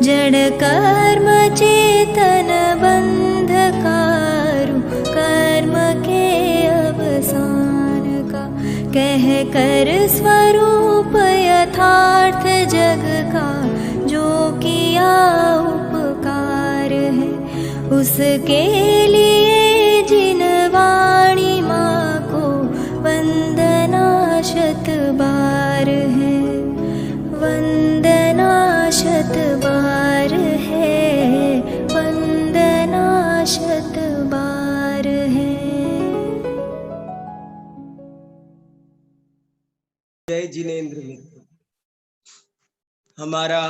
जड़ कर्म चेतन बंधकारु कर्म के अवसान का, कह कर स्वरूप यथार्थ जग का जो किया उपकार है, उसके लिए जिन वाणी माँ को वंदना शत बार है, वंदना शत बार है, वंदना शत बार है। जय जिनेंद्र मित्र। हमारा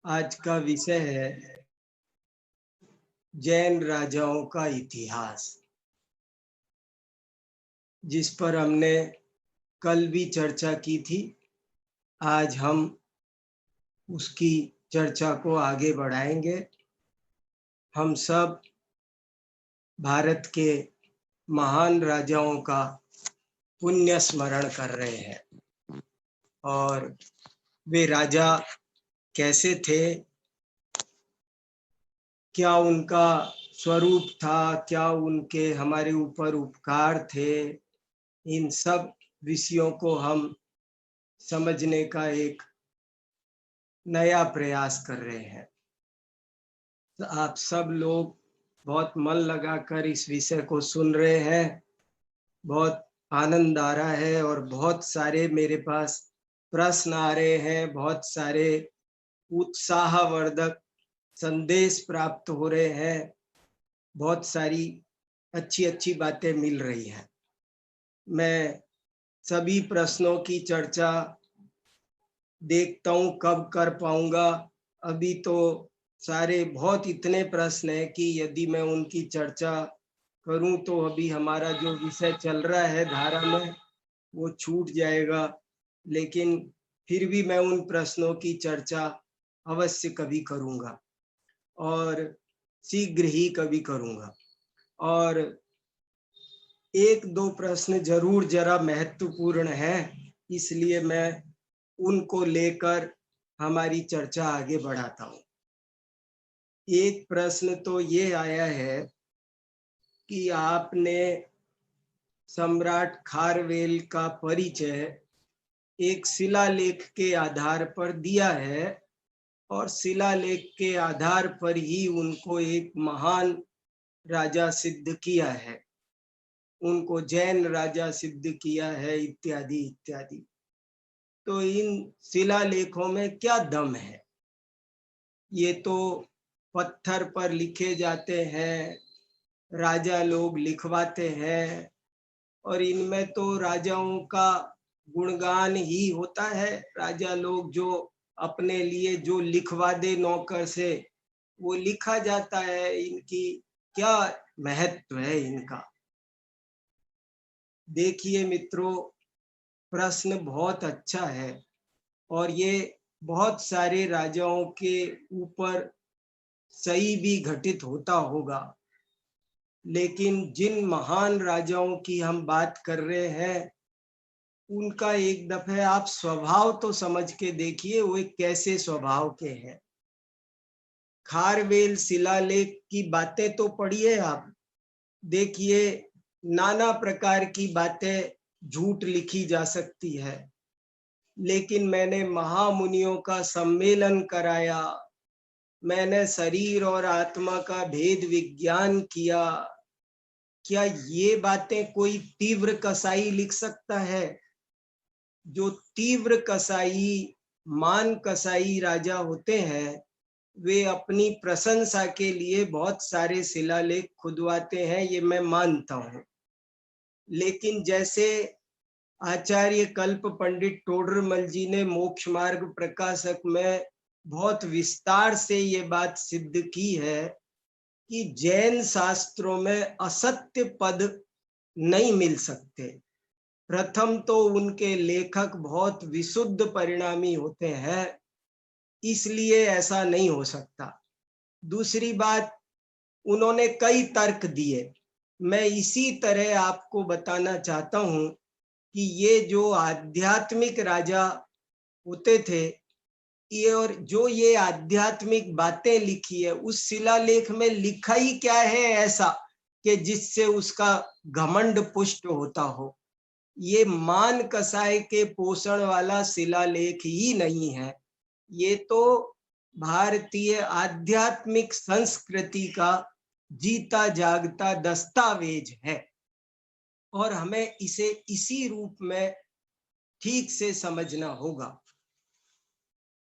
आज का विषय है जैन राजाओं का इतिहास, जिस पर हमने कल भी चर्चा की थी। आज हम उसकी चर्चा को आगे बढ़ाएंगे। हम सब भारत के महान राजाओं का पुण्य स्मरण कर रहे हैं और वे राजा कैसे थे, क्या उनका स्वरूप था, क्या उनके हमारे ऊपर उपकार थे, इन सब विषयों को हम समझने का एक नया प्रयास कर रहे हैं। तो आप सब लोग बहुत मन लगाकर इस विषय को सुन रहे हैं, बहुत आनंद आ रहा है और बहुत सारे मेरे पास प्रश्न आ रहे हैं, बहुत सारे उत्साहवर्धक संदेश प्राप्त हो रहे हैं, बहुत सारी अच्छी अच्छी बातें मिल रही हैं। मैं सभी प्रश्नों की चर्चा देखता हूँ कब कर पाऊंगा। अभी तो सारे बहुत इतने प्रश्न हैं कि यदि मैं उनकी चर्चा करूं तो अभी हमारा जो विषय चल रहा है धारा में वो छूट जाएगा, लेकिन फिर भी मैं उन प्रश्नों की चर्चा अवश्य कभी करूंगा और शीघ्र ही कभी करूंगा। और एक दो प्रश्न जरूर जरा महत्वपूर्ण है, इसलिए मैं उनको लेकर हमारी चर्चा आगे बढ़ाता हूँ। एक प्रश्न तो ये आया है कि आपने सम्राट खारवेल का परिचय एक शिलालेख के आधार पर दिया है और शिलालेख के आधार पर ही उनको एक महान राजा सिद्ध किया है, उनको जैन राजा सिद्ध किया है, इत्यादि इत्यादि। तो इन शिलालेखों में क्या दम है? ये तो पत्थर पर लिखे जाते हैं, राजा लोग लिखवाते हैं और इनमें तो राजाओं का गुणगान ही होता है। राजा लोग जो अपने लिए जो लिखवा दे नौकर से, वो लिखा जाता है। इनकी क्या महत्व है इनका? देखिए मित्रों, प्रश्न बहुत अच्छा है और ये बहुत सारे राजाओं के ऊपर सही भी घटित होता होगा, लेकिन जिन महान राजाओं की हम बात कर रहे हैं उनका एक दफे आप स्वभाव तो समझ के देखिए, वो कैसे स्वभाव के हैं। खारवेल शिलालेख की बातें तो पढ़िए आप, देखिए नाना प्रकार की बातें झूठ लिखी जा सकती है, लेकिन मैंने महामुनियों का सम्मेलन कराया, मैंने शरीर और आत्मा का भेद विज्ञान किया, क्या ये बातें कोई तीव्र कसाई लिख सकता है? जो तीव्र कसाई, मान कसाई राजा होते हैं, वे अपनी प्रशंसा के लिए बहुत सारे शिलालेख खुदवाते हैं, ये मैं मानता हूँ। लेकिन जैसे आचार्य कल्प पंडित टोडरमल जी ने मोक्ष मार्ग प्रकाशक में बहुत विस्तार से ये बात सिद्ध की है कि जैन शास्त्रों में असत्य पद नहीं मिल सकते। प्रथम तो उनके लेखक बहुत विशुद्ध परिणामी होते हैं, इसलिए ऐसा नहीं हो सकता। दूसरी बात, उन्होंने कई तर्क दिए। मैं इसी तरह आपको बताना चाहता हूं कि ये जो आध्यात्मिक राजा होते थे, ये और जो ये आध्यात्मिक बातें लिखी है, उस शिलालेख में लिखा ही क्या है ऐसा कि जिससे उसका घमंड पुष्ट होता हो। ये मान कसाय के पोषण वाला शिलालेख ही नहीं है, ये तो भारतीय आध्यात्मिक संस्कृति का जीता जागता दस्तावेज है और हमें इसे इसी रूप में ठीक से समझना होगा।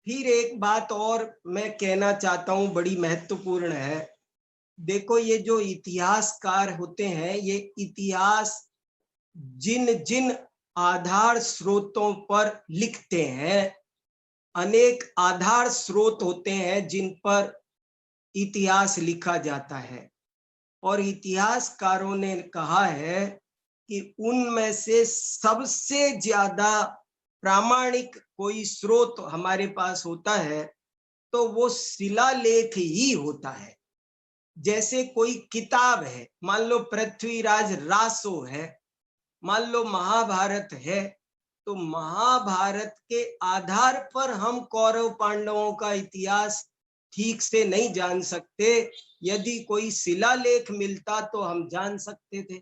फिर एक बात और मैं कहना चाहता हूं, बड़ी महत्वपूर्ण है। देखो, ये जो इतिहासकार होते हैं, ये इतिहास जिन जिन आधार स्रोतों पर लिखते हैं, अनेक आधार स्रोत होते हैं जिन पर इतिहास लिखा जाता है, और इतिहासकारों ने कहा है कि उनमें से सबसे ज्यादा प्रामाणिक कोई स्रोत हमारे पास होता है तो वो शिलालेख ही होता है। जैसे कोई किताब है, मान लो पृथ्वीराज रासो है, मान लो महाभारत है, तो महाभारत के आधार पर हम कौरव पांडवों का इतिहास ठीक से नहीं जान सकते। यदि कोई शिलालेख मिलता तो हम जान सकते थे।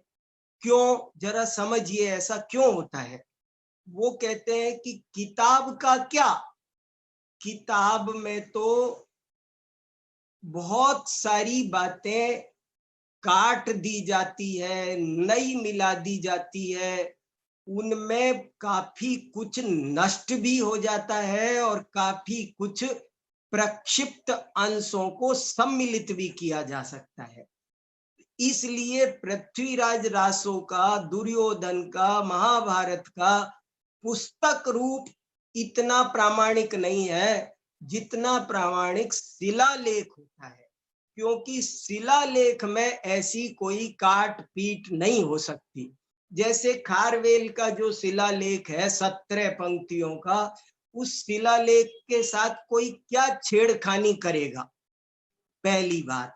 क्यों, जरा समझिए ऐसा क्यों होता है। वो कहते हैं कि किताब का क्या, किताब में तो बहुत सारी बातें काट दी जाती है, नई मिला दी जाती है, उनमें काफी कुछ नष्ट भी हो जाता है और काफी कुछ प्रक्षिप्त अंशों को सम्मिलित भी किया जा सकता है। इसलिए पृथ्वीराज रासो का, दुर्योधन का, महाभारत का पुस्तक रूप इतना प्रामाणिक नहीं है जितना प्रामाणिक शिलालेख होता है, क्योंकि शिलालेख में ऐसी कोई काट पीट नहीं हो सकती। जैसे खारवेल का जो शिलालेख है 17 पंक्तियों का, उस शिलालेख के साथ कोई क्या छेड़खानी करेगा। पहली बात,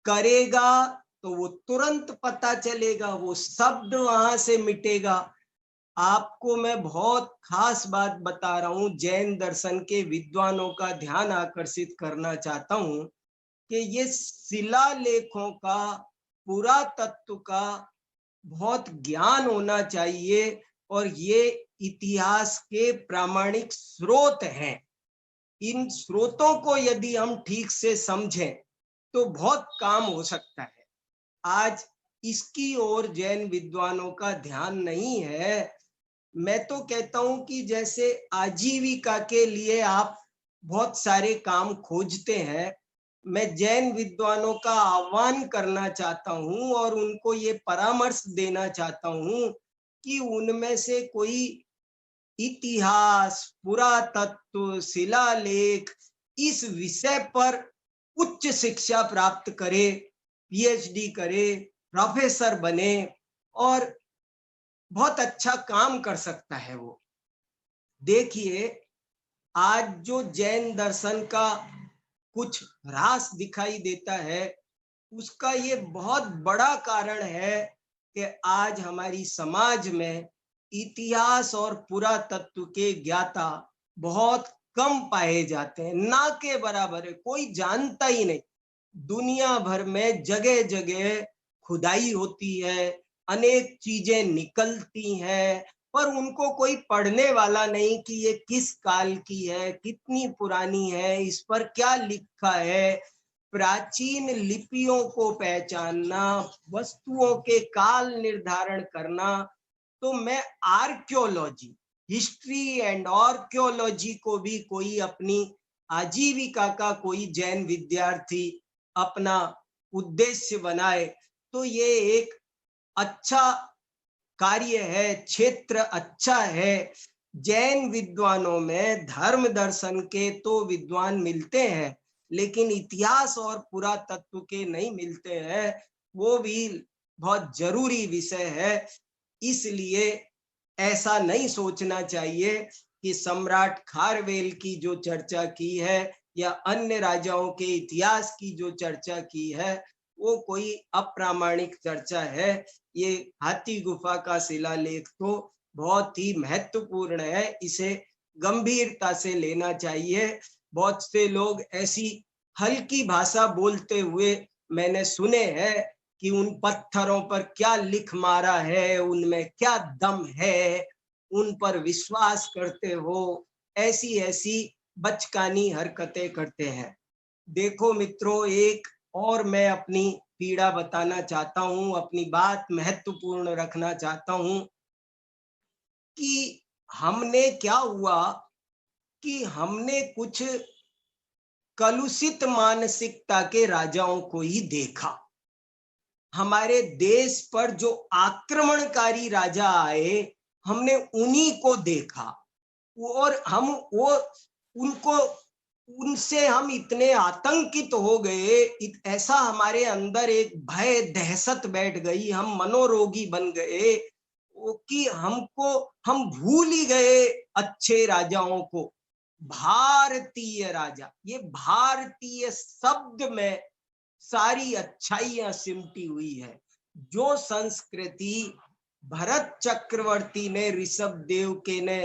करेगा तो वो तुरंत पता चलेगा, वो शब्द वहां से मिटेगा। आपको मैं बहुत खास बात बता रहा हूं, जैन दर्शन के विद्वानों का ध्यान आकर्षित करना चाहता हूं कि ये शिलालेखों का, पुरातत्व का बहुत ज्ञान होना चाहिए और ये इतिहास के प्रामाणिक स्रोत हैं। इन स्रोतों को यदि हम ठीक से समझें तो बहुत काम हो सकता है। आज इसकी ओर जैन विद्वानों का ध्यान नहीं है। मैं तो कहता हूं कि जैसे आजीविका के लिए आप बहुत सारे काम खोजते हैं, मैं जैन विद्वानों का आह्वान करना चाहता हूं और उनको ये परामर्श देना चाहता हूं कि उनमें से कोई इतिहास, पुरातत्व, शिलालेख, इस विषय पर उच्च शिक्षा प्राप्त करे, पीएचडी करे, प्रोफेसर बने और बहुत अच्छा काम कर सकता है वो। देखिए, आज जो जैन दर्शन का कुछ ह्रास दिखाई देता है, उसका ये बहुत बड़ा कारण है कि आज हमारी समाज में इतिहास और पुरातत्व के ज्ञाता बहुत कम पाए जाते हैं, ना के बराबर है, कोई जानता ही नहीं। दुनिया भर में जगह जगह खुदाई होती है, अनेक चीजें निकलती हैं, पर उनको कोई पढ़ने वाला नहीं कि ये किस काल की है, कितनी पुरानी है, इस पर क्या लिखा है। प्राचीन लिपियों को पहचानना, वस्तुओं के काल निर्धारण करना, तो मैं आर्कियोलॉजी, हिस्ट्री एंड आर्कियोलॉजी को भी कोई अपनी आजीविका का कोई जैन विद्यार्थी अपना उद्देश्य बनाए तो ये एक अच्छा कार्य है, क्षेत्र अच्छा है। जैन विद्वानों में धर्म दर्शन के तो विद्वान मिलते हैं, लेकिन इतिहास और पुरातत्व के नहीं मिलते हैं। वो भी बहुत जरूरी विषय है। इसलिए ऐसा नहीं सोचना चाहिए कि सम्राट खारवेल की जो चर्चा की है या अन्य राजाओं के इतिहास की जो चर्चा की है वो कोई अप्रामाणिक चर्चा है। ये हाथी गुफा का शिलालेख तो बहुत ही महत्वपूर्ण है, इसे गंभीरता से लेना चाहिए। बहुत से लोग ऐसी हल्की भाषा बोलते हुए मैंने सुने हैं कि उन पत्थरों पर क्या लिख मारा है, उनमें क्या दम है, उन पर विश्वास करते हो, ऐसी ऐसी बचकानी हरकतें करते हैं। देखो मित्रों, एक और मैं अपनी पीड़ा बताना चाहता हूं, अपनी बात महत्वपूर्ण रखना चाहता हूं कि हमने क्या हुआ कि हमने कुछ कलुषित मानसिकता के राजाओं को ही देखा। हमारे देश पर जो आक्रमणकारी राजा आए, हमने उन्हीं को देखा और हम वो उनको उनसे हम इतने आतंकित हो गए, ऐसा हमारे अंदर एक भय दहशत बैठ गई, हम मनोरोगी बन गए कि हम भूल ही गए अच्छे राजाओं को। भारतीय राजा, ये भारतीय शब्द में सारी अच्छाइयां सिमटी हुई है। जो संस्कृति भरत चक्रवर्ती ने ऋषभ देव के ने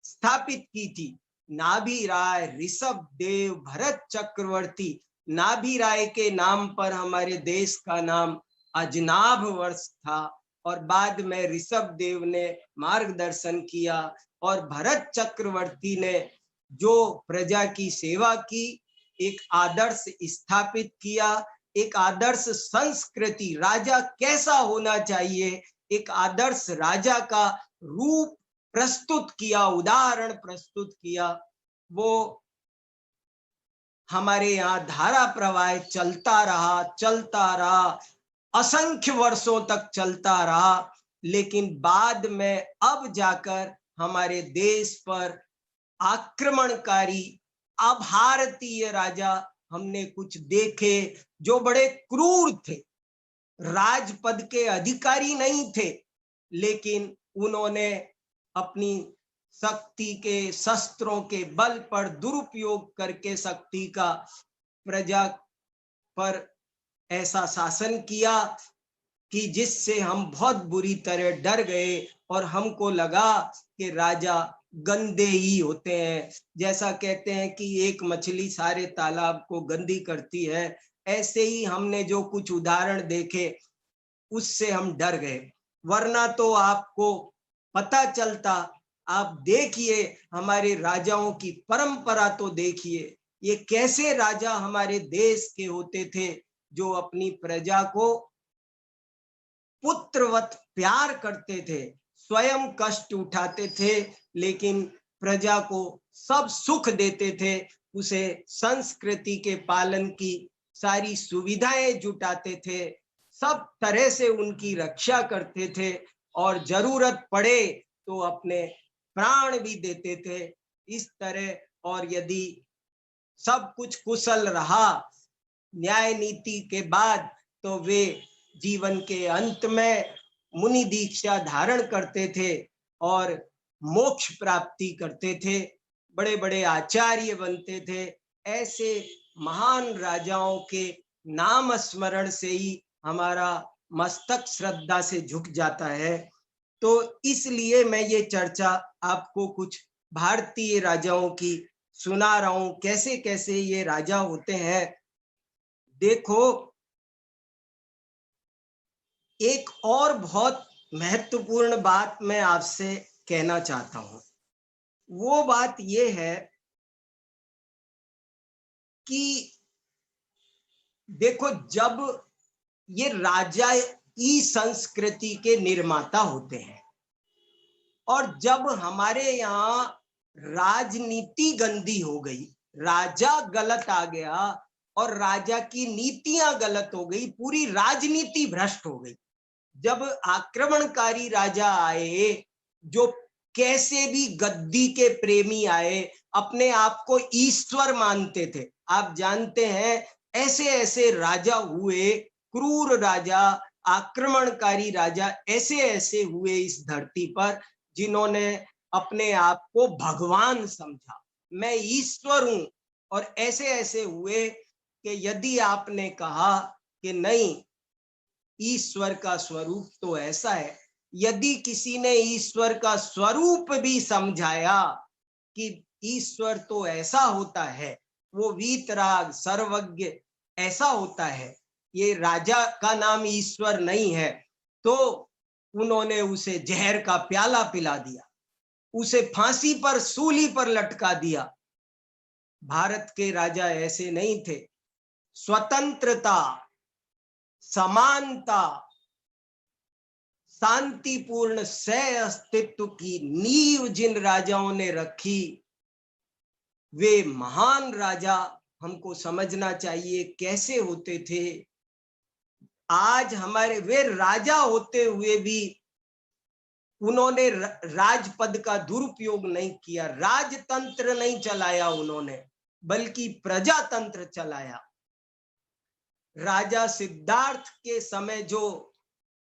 स्थापित की थी, नाभि राय, ऋषभ देव, भरत चक्रवर्ती, नाभि राय के नाम पर हमारे देश का नाम अजनाभ वर्ष था और बाद में ऋषभ देव ने मार्गदर्शन किया और भरत चक्रवर्ती ने जो प्रजा की सेवा की, एक आदर्श स्थापित किया, एक आदर्श संस्कृति, राजा कैसा होना चाहिए, एक आदर्श राजा का रूप प्रस्तुत किया, उदाहरण प्रस्तुत किया। वो हमारे यहाँ धारा प्रवाह चलता रहा, असंख्य वर्षों तक चलता रहा, लेकिन बाद में अब जाकर हमारे देश पर आक्रमणकारी अभारतीय राजा हमने कुछ देखे जो बड़े क्रूर थे, राजपद के अधिकारी नहीं थे, लेकिन उन्होंने अपनी शक्ति के शस्त्रों के बल पर दुरुपयोग करके शक्ति का प्रजा पर ऐसा शासन किया कि जिससे हम बहुत बुरी तरह डर गए और हमको लगा कि राजा गंदे ही होते हैं। जैसा कहते हैं कि एक मछली सारे तालाब को गंदी करती है, ऐसे ही हमने जो कुछ उदाहरण देखे उससे हम डर गए। वरना तो आपको पता चलता, आप देखिए हमारे राजाओं की परंपरा तो देखिए, ये कैसे राजा हमारे देश के होते थे जो अपनी प्रजा को पुत्रवत प्यार करते थे, स्वयं कष्ट उठाते थे, लेकिन प्रजा को सब सुख देते थे, उसे संस्कृति के पालन की सारी सुविधाएं जुटाते थे, सब तरह से उनकी रक्षा करते थे और जरूरत पड़े तो अपने प्राण भी देते थे। इस तरह और यदि सब कुछ कुशल रहा न्याय नीति के बाद, तो वे जीवन के अंत में मुनि दीक्षा धारण करते थे और मोक्ष प्राप्ति करते थे, बड़े बड़े आचार्य बनते थे। ऐसे महान राजाओं के नाम स्मरण से ही हमारा मस्तक श्रद्धा से झुक जाता है। तो इसलिए मैं ये चर्चा आपको कुछ भारतीय राजाओं की सुना रहा हूं, कैसे कैसे ये राजा होते हैं। देखो, एक और बहुत महत्वपूर्ण बात मैं आपसे कहना चाहता हूं। वो बात ये है कि देखो, जब ये राजा ई संस्कृति के निर्माता होते हैं और जब हमारे यहाँ राजनीति गंदी हो गई, राजा गलत आ गया और राजा की नीतियां गलत हो गई, पूरी राजनीति भ्रष्ट हो गई, जब आक्रमणकारी राजा आए जो कैसे भी गद्दी के प्रेमी आए, अपने आप को ईश्वर मानते थे, आप जानते हैं ऐसे ऐसे राजा हुए, क्रूर राजा, आक्रमणकारी राजा ऐसे ऐसे हुए इस धरती पर, जिन्होंने अपने आप को भगवान समझा, मैं ईश्वर हूं। और ऐसे ऐसे हुए कि यदि आपने कहा कि नहीं, ईश्वर का स्वरूप तो ऐसा है, यदि किसी ने ईश्वर का स्वरूप भी समझाया कि ईश्वर तो ऐसा होता है, वो वीतराग सर्वज्ञ ऐसा होता है। ये राजा का नाम ईश्वर नहीं है, तो उन्होंने उसे जहर का प्याला पिला दिया, उसे फांसी पर सूली पर लटका दिया। भारत के राजा ऐसे नहीं थे। स्वतंत्रता, समानता, शांतिपूर्ण सह अस्तित्व की नींव जिन राजाओं ने रखी, वे महान राजा हमको समझना चाहिए कैसे होते थे। आज हमारे वे राजा होते हुए भी उन्होंने राजपद का दुरुपयोग नहीं किया, राजतंत्र नहीं चलाया उन्होंने, बल्कि प्रजातंत्र चलाया। राजा सिद्धार्थ के समय जो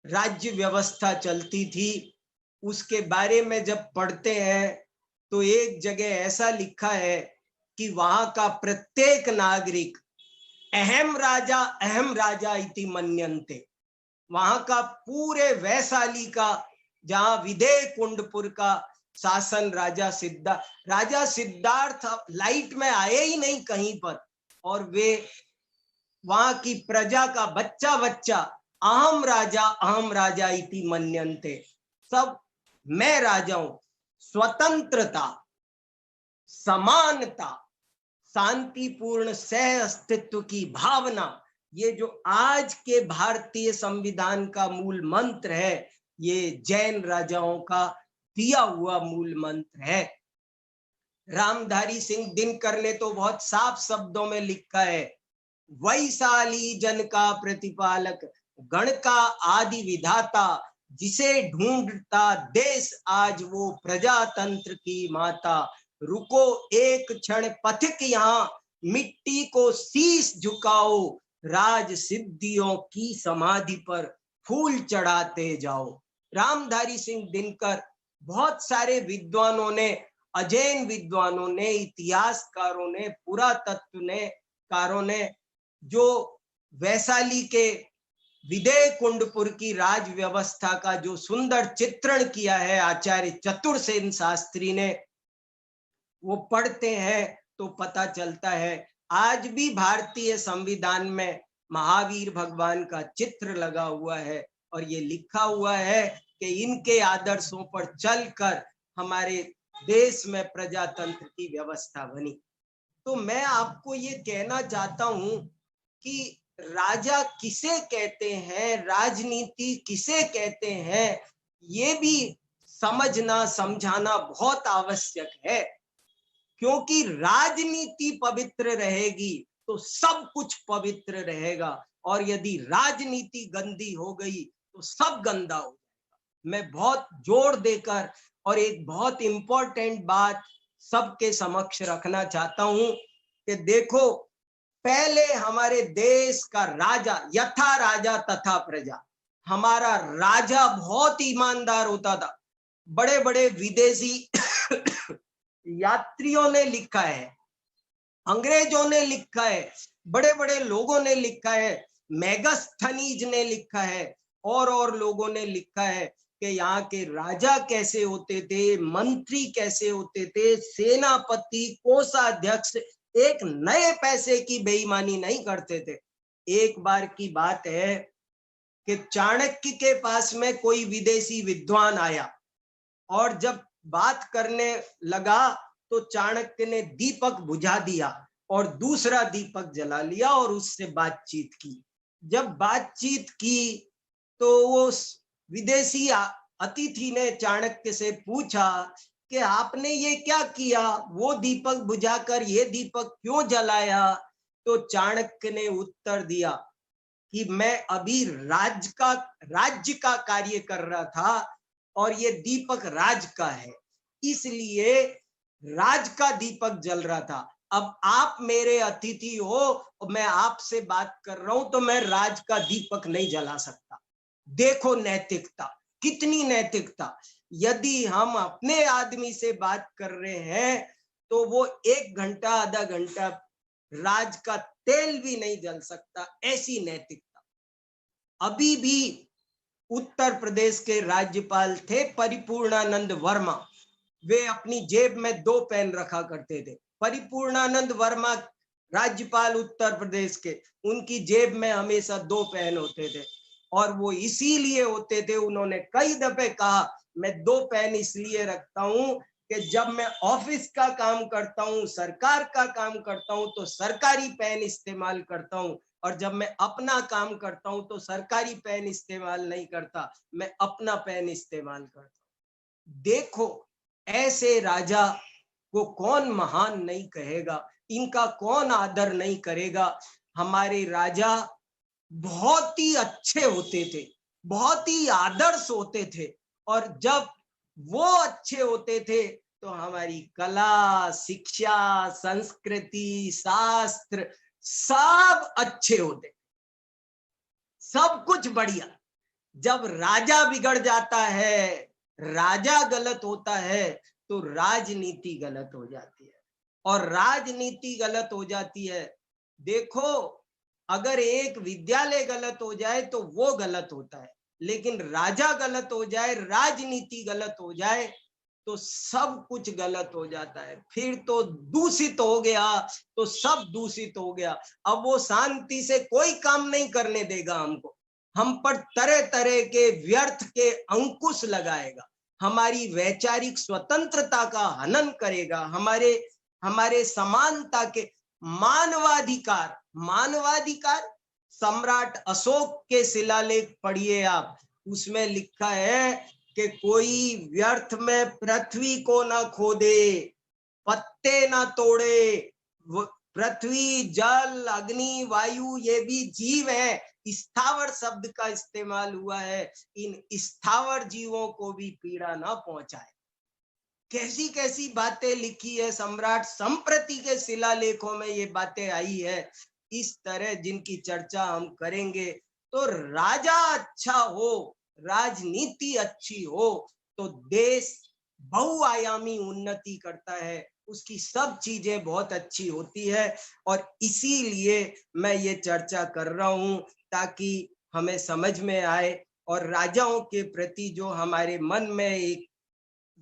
राज्य व्यवस्था चलती थी, उसके बारे में जब पढ़ते हैं तो एक जगह ऐसा लिखा है कि वहां का प्रत्येक नागरिक अहम राजा इति मन्यन्ते। वहां का पूरे वैशाली का, जहां विदेह कुंडपुर का शासन राजा सिद्धार्थ लाइट में आए ही नहीं कहीं पर, और वे वहां की प्रजा का बच्चा बच्चा अहम राजा इति मन्यन्ते, सब मैं राजा हूं। स्वतंत्रता, समानता, शांतिपूर्ण सह अस्तित्व की भावना, ये जो आज के भारतीय संविधान का मूल मंत्र है, ये जैन राजाओं का दिया हुआ मूल मंत्र है। रामधारी सिंह दिनकर ने तो बहुत साफ शब्दों में लिखा है, वैशाली जन का प्रतिपालक, गण का आदि विधाता, जिसे ढूंढता देश आज वो प्रजातंत्र की माता। रुको एक क्षण पथिक यहाँ, मिट्टी को शीश झुकाओ, राज सिद्धियों की समाधि पर फूल चढ़ाते जाओ। रामधारी सिंह दिनकर, बहुत सारे विद्वानों ने, अजैन विद्वानों ने, इतिहासकारों ने, पुरातत्वकारों ने जो वैशाली के विदेह कुंडपुर की राज व्यवस्था का जो सुंदर चित्रण किया है आचार्य चतुरसेन शास्त्री ने, वो पढ़ते हैं तो पता चलता है आज भी भारतीय संविधान में महावीर भगवान का चित्र लगा हुआ है, और ये लिखा हुआ है कि इनके आदर्शों पर चलकर हमारे देश में प्रजातंत्र की व्यवस्था बनी। तो मैं आपको ये कहना चाहता हूं कि राजा किसे कहते हैं, राजनीति किसे कहते हैं, ये भी समझना समझाना बहुत आवश्यक है। क्योंकि राजनीति पवित्र रहेगी तो सब कुछ पवित्र रहेगा, और यदि राजनीति गंदी हो गई तो सब गंदा हो जाएगा। मैं बहुत जोर देकर और एक बहुत इंपॉर्टेंट बात सबके समक्ष रखना चाहता हूं कि देखो, पहले हमारे देश का राजा, यथा राजा तथा प्रजा, हमारा राजा बहुत ईमानदार होता था। बड़े बड़े विदेशी यात्रियों ने लिखा है, अंग्रेजों ने लिखा है, बड़े बड़े लोगों ने लिखा है, मेगास्थनीज ने लिखा है, और लोगों ने लिखा है कि यहाँ के राजा कैसे होते थे, मंत्री कैसे होते थे, सेनापति, कोषाध्यक्ष एक नए पैसे की बेईमानी नहीं करते थे। एक बार की बात है कि चाणक्य के पास में कोई विदेशी विद्वान आया, और जब बात करने लगा तो चाणक्य ने दीपक बुझा दिया और दूसरा दीपक जला लिया और उससे बातचीत की। जब बातचीत की तो वो विदेशी अतिथि ने चाणक्य से पूछा कि आपने ये क्या किया, वो दीपक बुझाकर ये दीपक क्यों जलाया? तो चाणक्य ने उत्तर दिया कि मैं अभी राज्य का कार्य कर रहा था, और ये दीपक राज का है, इसलिए राज का दीपक जल रहा था। अब आप मेरे अतिथि हो, मैं आपसे बात कर रहा हूं, तो मैं राज का दीपक नहीं जला सकता। देखो नैतिकता, कितनी नैतिकता। यदि हम अपने आदमी से बात कर रहे हैं तो वो 1 घंटा आधा घंटा राज का तेल भी नहीं जल सकता, ऐसी नैतिकता। अभी भी उत्तर प्रदेश के राज्यपाल थे परिपूर्णानंद वर्मा, वे अपनी जेब में 2 पेन रखा करते थे। परिपूर्णानंद वर्मा राज्यपाल उत्तर प्रदेश के, उनकी जेब में हमेशा 2 पेन होते थे और वो इसीलिए होते थे, उन्होंने कई दफे कहा मैं 2 पेन इसलिए रखता हूं कि जब मैं ऑफिस का काम करता हूं, सरकार का काम करता हूं तो सरकारी पेन इस्तेमाल करता हूं, और जब मैं अपना काम करता हूं तो सरकारी पेन इस्तेमाल नहीं करता, मैं अपना पेन इस्तेमाल करता हूं। देखो, ऐसे राजा को कौन महान नहीं कहेगा, इनका कौन आदर नहीं करेगा। हमारे राजा बहुत ही अच्छे होते थे, बहुत ही आदर्श होते थे, और जब वो अच्छे होते थे तो हमारी कला, शिक्षा, संस्कृति, शास्त्र सब अच्छे होते, सब कुछ बढ़िया। जब राजा बिगड़ जाता है, राजा गलत होता है, तो राजनीति गलत हो जाती है, और राजनीति गलत हो जाती है। देखो, अगर एक विद्यालय गलत हो जाए तो वो गलत होता है, लेकिन राजा गलत हो जाए, राजनीति गलत हो जाए, तो सब कुछ गलत हो जाता है। फिर तो दूषित हो गया, तो सब दूषित हो गया। अब वो शांति से कोई काम नहीं करने देगा हमको, हम पर तरह तरह के व्यर्थ के अंकुश लगाएगा, हमारी वैचारिक स्वतंत्रता का हनन करेगा, हमारे हमारे समानता के मानवाधिकार, मानवाधिकार, सम्राट अशोक के शिलालेख पढ़िए आप, उसमें लिखा है कि कोई व्यर्थ में पृथ्वी को ना खोदे, पत्ते ना तोड़े। पृथ्वी, जल, अग्नि, वायु ये भी जीव है, स्थावर शब्द का इस्तेमाल हुआ है, इन स्थावर जीवों को भी पीड़ा ना पहुंचाए। कैसी कैसी बातें लिखी है, सम्राट संप्रति के शिलालेखों में ये बातें आई है। इस तरह जिनकी चर्चा हम करेंगे, तो राजा अच्छा हो, राजनीति अच्छी हो, तो देश बहुआयामी उन्नति करता है, उसकी सब चीजें बहुत अच्छी होती है। और इसीलिए मैं ये चर्चा कर रहा हूं, ताकि हमें समझ में आए और राजाओं के प्रति जो हमारे मन में एक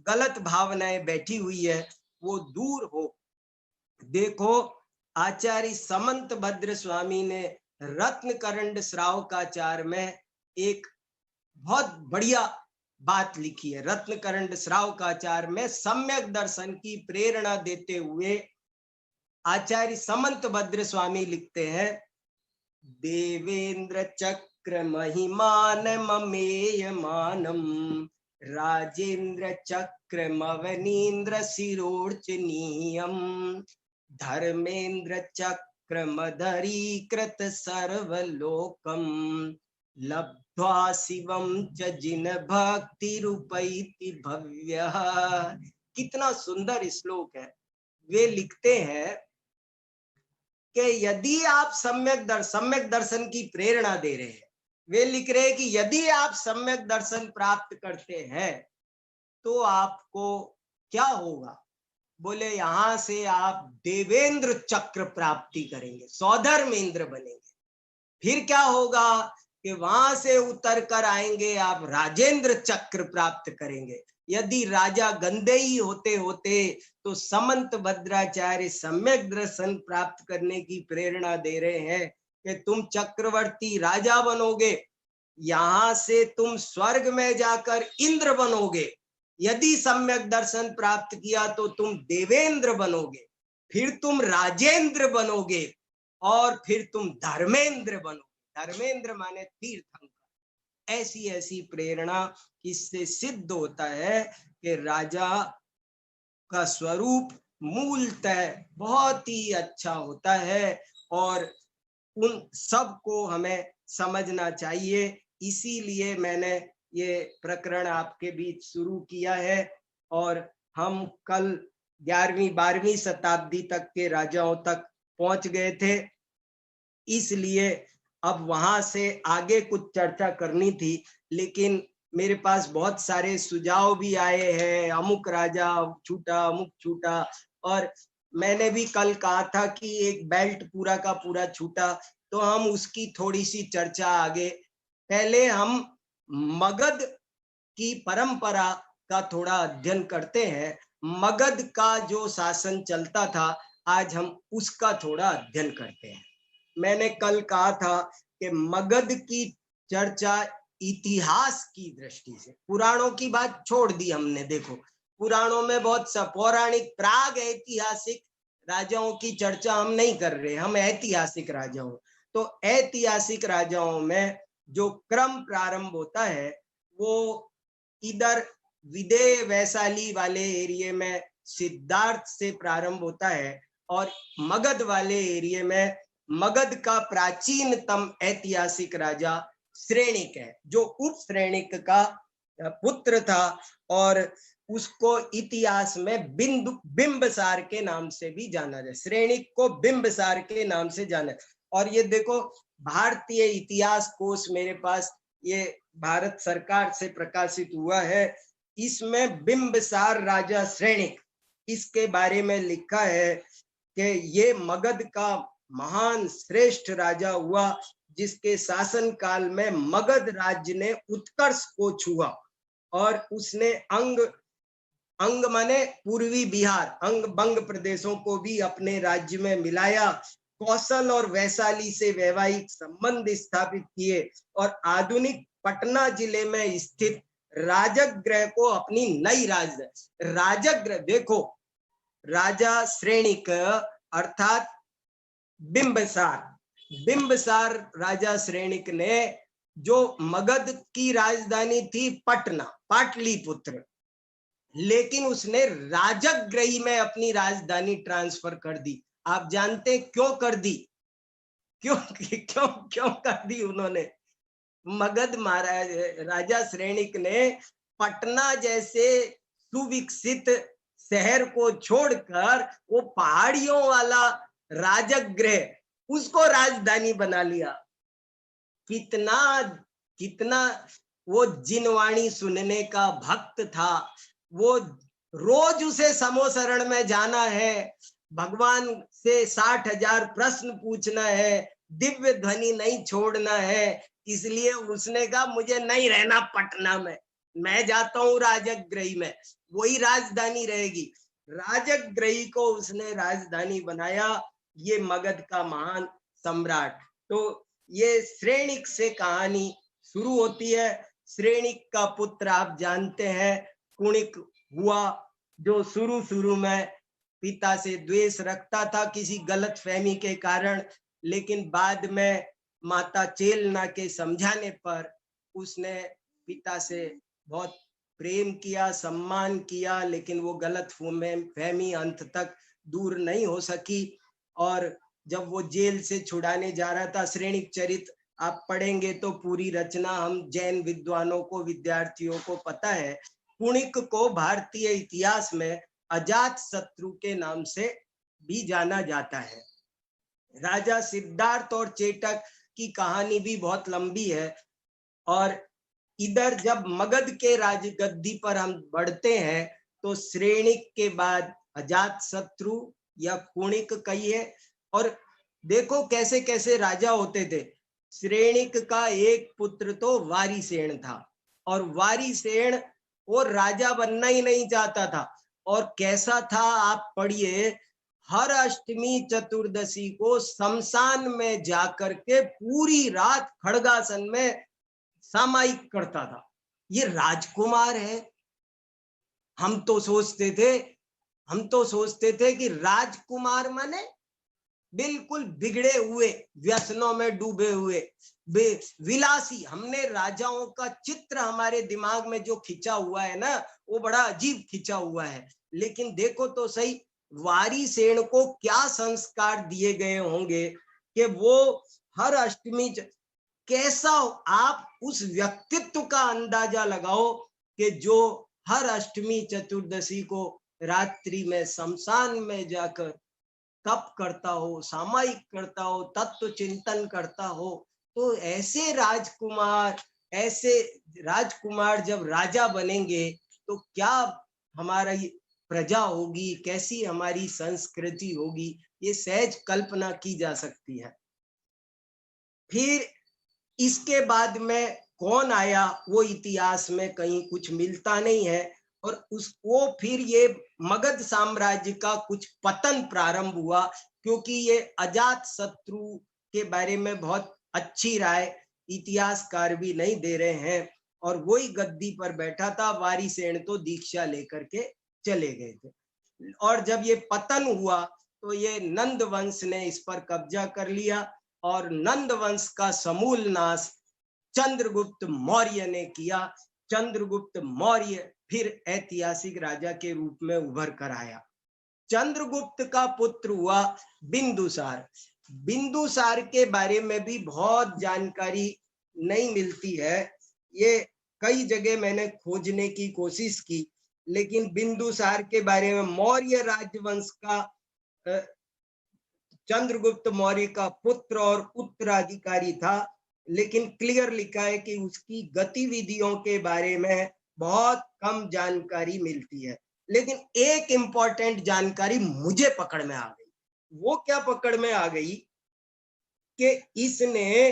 गलत भावनाएं बैठी हुई है वो दूर हो। देखो, आचार्य समंत भद्र स्वामी ने रत्नकरंड श्रावकाचार में एक बहुत बढ़िया बात लिखी है। रत्नकरंड श्रावकाचार में सम्यक दर्शन की प्रेरणा देते हुए आचार्य समंत भद्र स्वामी लिखते हैं, देवेंद्र चक्र महिमान ममेय मानम, राजेंद्र चक्र मवनीन्द्र शिरोर्चनीयम, धर्मेंद्र चक्र मधरीकृत सर्वलोकम, लब्ध्वा शिवम च जिन भक्ति रूपैति भव्य। कितना सुंदर श्लोक है। वे लिखते हैं कि यदि आप सम्यक दर्शन की प्रेरणा दे रहे हैं, वे लिख रहे हैं कि यदि आप सम्यक दर्शन प्राप्त करते हैं तो आपको क्या होगा। बोले, यहां से आप देवेंद्र चक्र प्राप्ति करेंगे, सौधर्मेंद्र बनेंगे। फिर क्या होगा कि वहां से उतर कर आएंगे, आप राजेंद्र चक्र प्राप्त करेंगे। यदि राजा गंदे ही होते होते तो समंत भद्राचार्य सम्यक दर्शन प्राप्त करने की प्रेरणा दे रहे हैं कि तुम चक्रवर्ती राजा बनोगे, यहां से तुम स्वर्ग में जाकर इंद्र बनोगे। यदि सम्यक दर्शन प्राप्त किया तो तुम देवेंद्र बनोगे, फिर तुम राजेंद्र बनोगे, और फिर तुम धर्मेंद्र बनोगे। धर्मेंद्र माने तीर्थंकर। ऐसी ऐसी प्रेरणा इससे सिद्ध होता है कि राजा का स्वरूप मूलतः बहुत ही अच्छा होता है, और उन सब को हमें समझना चाहिए। इसीलिए मैंने ये प्रकरण आपके बीच शुरू किया है, और हम कल 11वीं 12वीं शताब्दी तक के राजाओं तक पहुंच गए थे, इसलिए अब वहां से आगे कुछ चर्चा करनी थी। लेकिन मेरे पास बहुत सारे सुझाव भी आए हैं, अमुक राजा छूटा, अमुक छूटा, और मैंने भी कल कहा था कि एक बेल्ट पूरा का पूरा छूटा, तो हम उसकी थोड़ी सी चर्चा आगे। पहले हम मगध की परंपरा का थोड़ा अध्ययन करते हैं। मगध का जो शासन चलता था, आज हम उसका थोड़ा अध्ययन करते हैं। मैंने कल कहा था कि मगध की चर्चा इतिहास की दृष्टि से, पुराणों की बात छोड़ दी हमने। देखो, पुराणों में बहुत सा पौराणिक प्राग ऐतिहासिक राजाओं की चर्चा हम नहीं कर रहे, हम ऐतिहासिक राजाओं। तो ऐतिहासिक राजाओं में जो क्रम प्रारंभ होता है वो इधर विदेह वैशाली वाले एरिया में सिद्धार्थ से प्रारंभ होता है, और मगध वाले एरिया में मगध का प्राचीनतम ऐतिहासिक राजा श्रेणिक है, जो उप श्रेणिक का पुत्र था, और उसको इतिहास में बिंबसार के नाम से भी जाना जाए। श्रेणिक को बिंबसार के नाम से जाना। और ये देखो, भारतीय इतिहास कोश मेरे पास, ये भारत सरकार से प्रकाशित हुआ है, इसमें बिंबसार राजा श्रेणिक, इसके बारे में लिखा है कि ये मगध का महान श्रेष्ठ राजा हुआ, जिसके शासन काल में मगध राज्य ने उत्कर्ष को छुआ, और उसने अंग माने पूर्वी बिहार, अंग बंग प्रदेशों को भी अपने राज्य में मिलाया, कौशल और वैशाली से वैवाहिक संबंध स्थापित किए, और आधुनिक पटना जिले में स्थित राजगृह को अपनी नई राजधानी। राजगृह देखो, राजा श्रेणिक अर्थात बिंबसार राजा श्रेणिक ने, जो मगध की राजधानी थी पटना, पाटलिपुत्र, लेकिन उसने राजगृह में अपनी राजधानी ट्रांसफर कर दी। आप जानते क्यों कर दी? क्यों क्यों क्यों कर दी उन्होंने? मगध महाराज राजा श्रेणिक ने पटना जैसे सुविकसित शहर को छोड़कर वो पहाड़ियों वाला राजगृह, उसको राजधानी बना लिया। कितना कितना वो जिनवाणी सुनने का भक्त था, वो रोज उसे समोसरण में जाना है, भगवान से 60,000 प्रश्न पूछना है, दिव्य ध्वनि नहीं छोड़ना है। इसलिए उसने कहा मुझे नहीं रहना पटना में, मैं जाता हूँ राजगृह में, वही राजधानी रहेगी। राजगृह को उसने राजधानी बनाया, ये मगध का महान सम्राट। तो ये श्रेणिक से कहानी शुरू होती है। श्रेणिक का पुत्र आप जानते हैं कुणिक हुआ, जो शुरू में पिता से द्वेष रखता था किसी गलत फहमी के कारण, लेकिन बाद में माता चेलना के समझाने पर उसने पिता से बहुत प्रेम किया, सम्मान किया, लेकिन वो गलत फहमी अंत तक दूर नहीं हो सकी। और जब वो जेल से छुड़ाने जा रहा था, श्रेणिक चरित आप पढ़ेंगे तो पूरी रचना हम जैन विद्वानों को, विद्यार्थियों को पता है। कुणिक को भारतीय इतिहास में अजात शत्रु के नाम से भी जाना जाता है। राजा सिद्धार्थ और चेटक की कहानी भी बहुत लंबी है, और इधर जब मगध के राजगद्दी पर हम बढ़ते हैं तो श्रेणिक के बाद अजात शत्रु या कुणिक कहिए। और देखो कैसे कैसे राजा होते थे। श्रेणिक का एक पुत्र तो वारिसेन था, और वारिसेन वो राजा बनना ही नहीं चाहता था। और कैसा था आप पढ़िए, हर अष्टमी चतुर्दशी को शमशान में जाकर के पूरी रात खड़गासन में सामायिक करता था। ये राजकुमार है। हम तो सोचते थे कि राजकुमार माने बिल्कुल बिगड़े हुए, व्यसनों में डूबे हुए, विलासी। हमने राजाओं का चित्र हमारे दिमाग में जो खिंचा हुआ है ना, वो बड़ा अजीब खिंचा हुआ है। लेकिन देखो तो सही, वारिसेन को क्या संस्कार दिए गए होंगे कि वो हर अष्टमी, कैसा आप उस व्यक्तित्व का अंदाजा लगाओ कि जो हर अष्टमी चतुर्दशी को रात्रि में शमशान में जाकर तप करता हो, सामायिक करता हो, तत्व चिंतन करता हो। तो ऐसे राजकुमार जब राजा बनेंगे तो क्या हमारा प्रजा होगी, कैसी हमारी संस्कृति होगी, ये सहज कल्पना की जा सकती है। फिर इसके बाद में कौन आया वो इतिहास में कहीं कुछ मिलता नहीं है। और वो फिर ये मगध साम्राज्य का कुछ पतन प्रारंभ हुआ, क्योंकि ये अजात शत्रु के बारे में बहुत अच्छी राय इतिहासकार भी नहीं दे रहे हैं, और वही गद्दी पर बैठा था। वारिसेन तो दीक्षा लेकर के चले गए थे, और जब ये पतन हुआ तो ये नंद वंश ने इस पर कब्जा कर लिया, और नंद वंश का समूल नाश चंद्रगुप्त मौर्य ने किया। चंद्रगुप्त मौर्य फिर ऐतिहासिक राजा के रूप में उभर कर आया। चंद्रगुप्त का पुत्र हुआ बिंदुसार। बिंदुसार के बारे में भी बहुत जानकारी नहीं मिलती है। ये कई जगह मैंने खोजने की कोशिश की, लेकिन बिंदुसार के बारे में मौर्य राजवंश का चंद्रगुप्त मौर्य का पुत्र और उत्तराधिकारी था, लेकिन क्लियर लिखा है कि उसकी गतिविधियों के बारे में बहुत कम जानकारी मिलती है। लेकिन एक इंपॉर्टेंट जानकारी मुझे पकड़ में आ गई। वो क्या पकड़ में आ गई कि इसने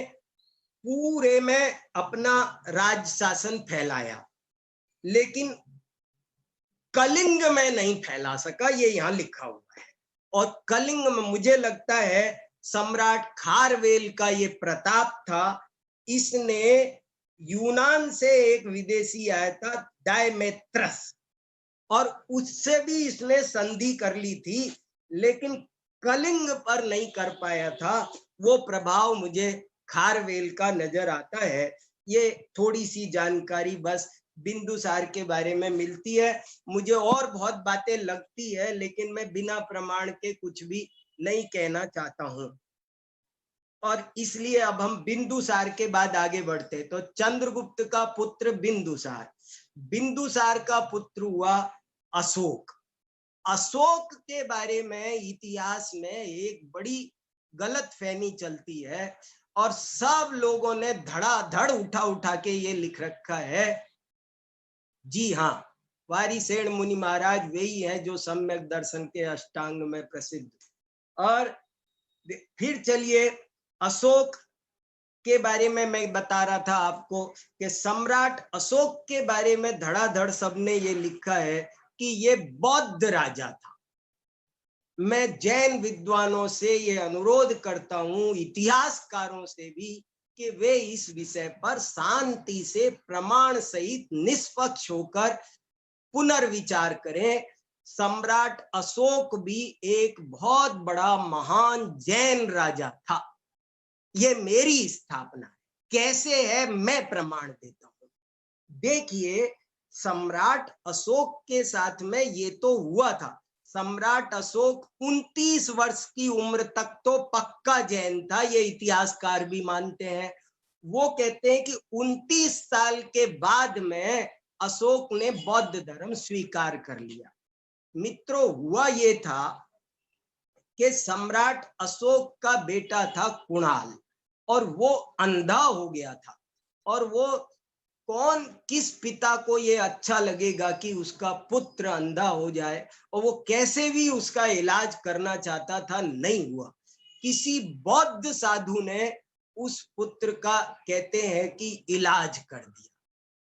पूरे में अपना राज शासन फैलाया, लेकिन कलिंग में नहीं फैला सका, ये यहाँ लिखा हुआ है। और कलिंग में मुझे लगता है सम्राट खारवेल का ये प्रताप था। इसने यूनान से एक विदेशी आया था डायमेत्रस, और उससे भी इसने संधि कर ली थी, लेकिन कलिंग पर नहीं कर पाया था। वो प्रभाव मुझे खारवेल का नजर आता है। ये थोड़ी सी जानकारी बस बिंदुसार के बारे में मिलती है। मुझे और बहुत बातें लगती है, लेकिन मैं बिना प्रमाण के कुछ भी नहीं कहना चाहता हूं, और इसलिए अब हम बिंदुसार के बाद आगे बढ़ते। तो चंद्रगुप्त का पुत्र बिंदुसार, बिंदुसार का पुत्र हुआ अशोक। अशोक के बारे में इतिहास में एक बड़ी गलतफहमी चलती है, और सब लोगों ने धड़ाधड़ उठा उठा के ये लिख रखा है। जी हाँ, वारिसेन मुनि महाराज वही हैं जो सम्यक दर्शन के अष्टांग में प्रसिद्ध। और फिर चलिए, अशोक के बारे में मैं बता रहा था आपको कि सम्राट अशोक के बारे में धड़ाधड़ सबने ये लिखा है कि ये बौद्ध राजा था। मैं जैन विद्वानों से ये अनुरोध करता हूं, इतिहासकारों से भी, कि वे इस विषय पर शांति से प्रमाण सहित निष्पक्ष होकर पुनर्विचार करें। सम्राट अशोक भी एक बहुत बड़ा महान जैन राजा था। ये मेरी स्थापना है। कैसे है मैं प्रमाण देता हूं। देखिए, सम्राट अशोक के साथ में ये तो हुआ था। सम्राट अशोक 29 वर्ष की उम्र तक तो पक्का जैन था, ये इतिहासकार भी मानते हैं। वो कहते हैं कि 29 साल के बाद में अशोक ने बौद्ध धर्म स्वीकार कर लिया। मित्रों, हुआ ये था कि सम्राट अशोक का बेटा था कुणाल, और वो अंधा हो गया था। और वो किस पिता को ये अच्छा लगेगा कि उसका पुत्र अंधा हो जाए, और वो कैसे भी उसका इलाज करना चाहता था, नहीं हुआ। किसी बौद्ध साधु ने उस पुत्र का, कहते हैं कि, इलाज कर दिया,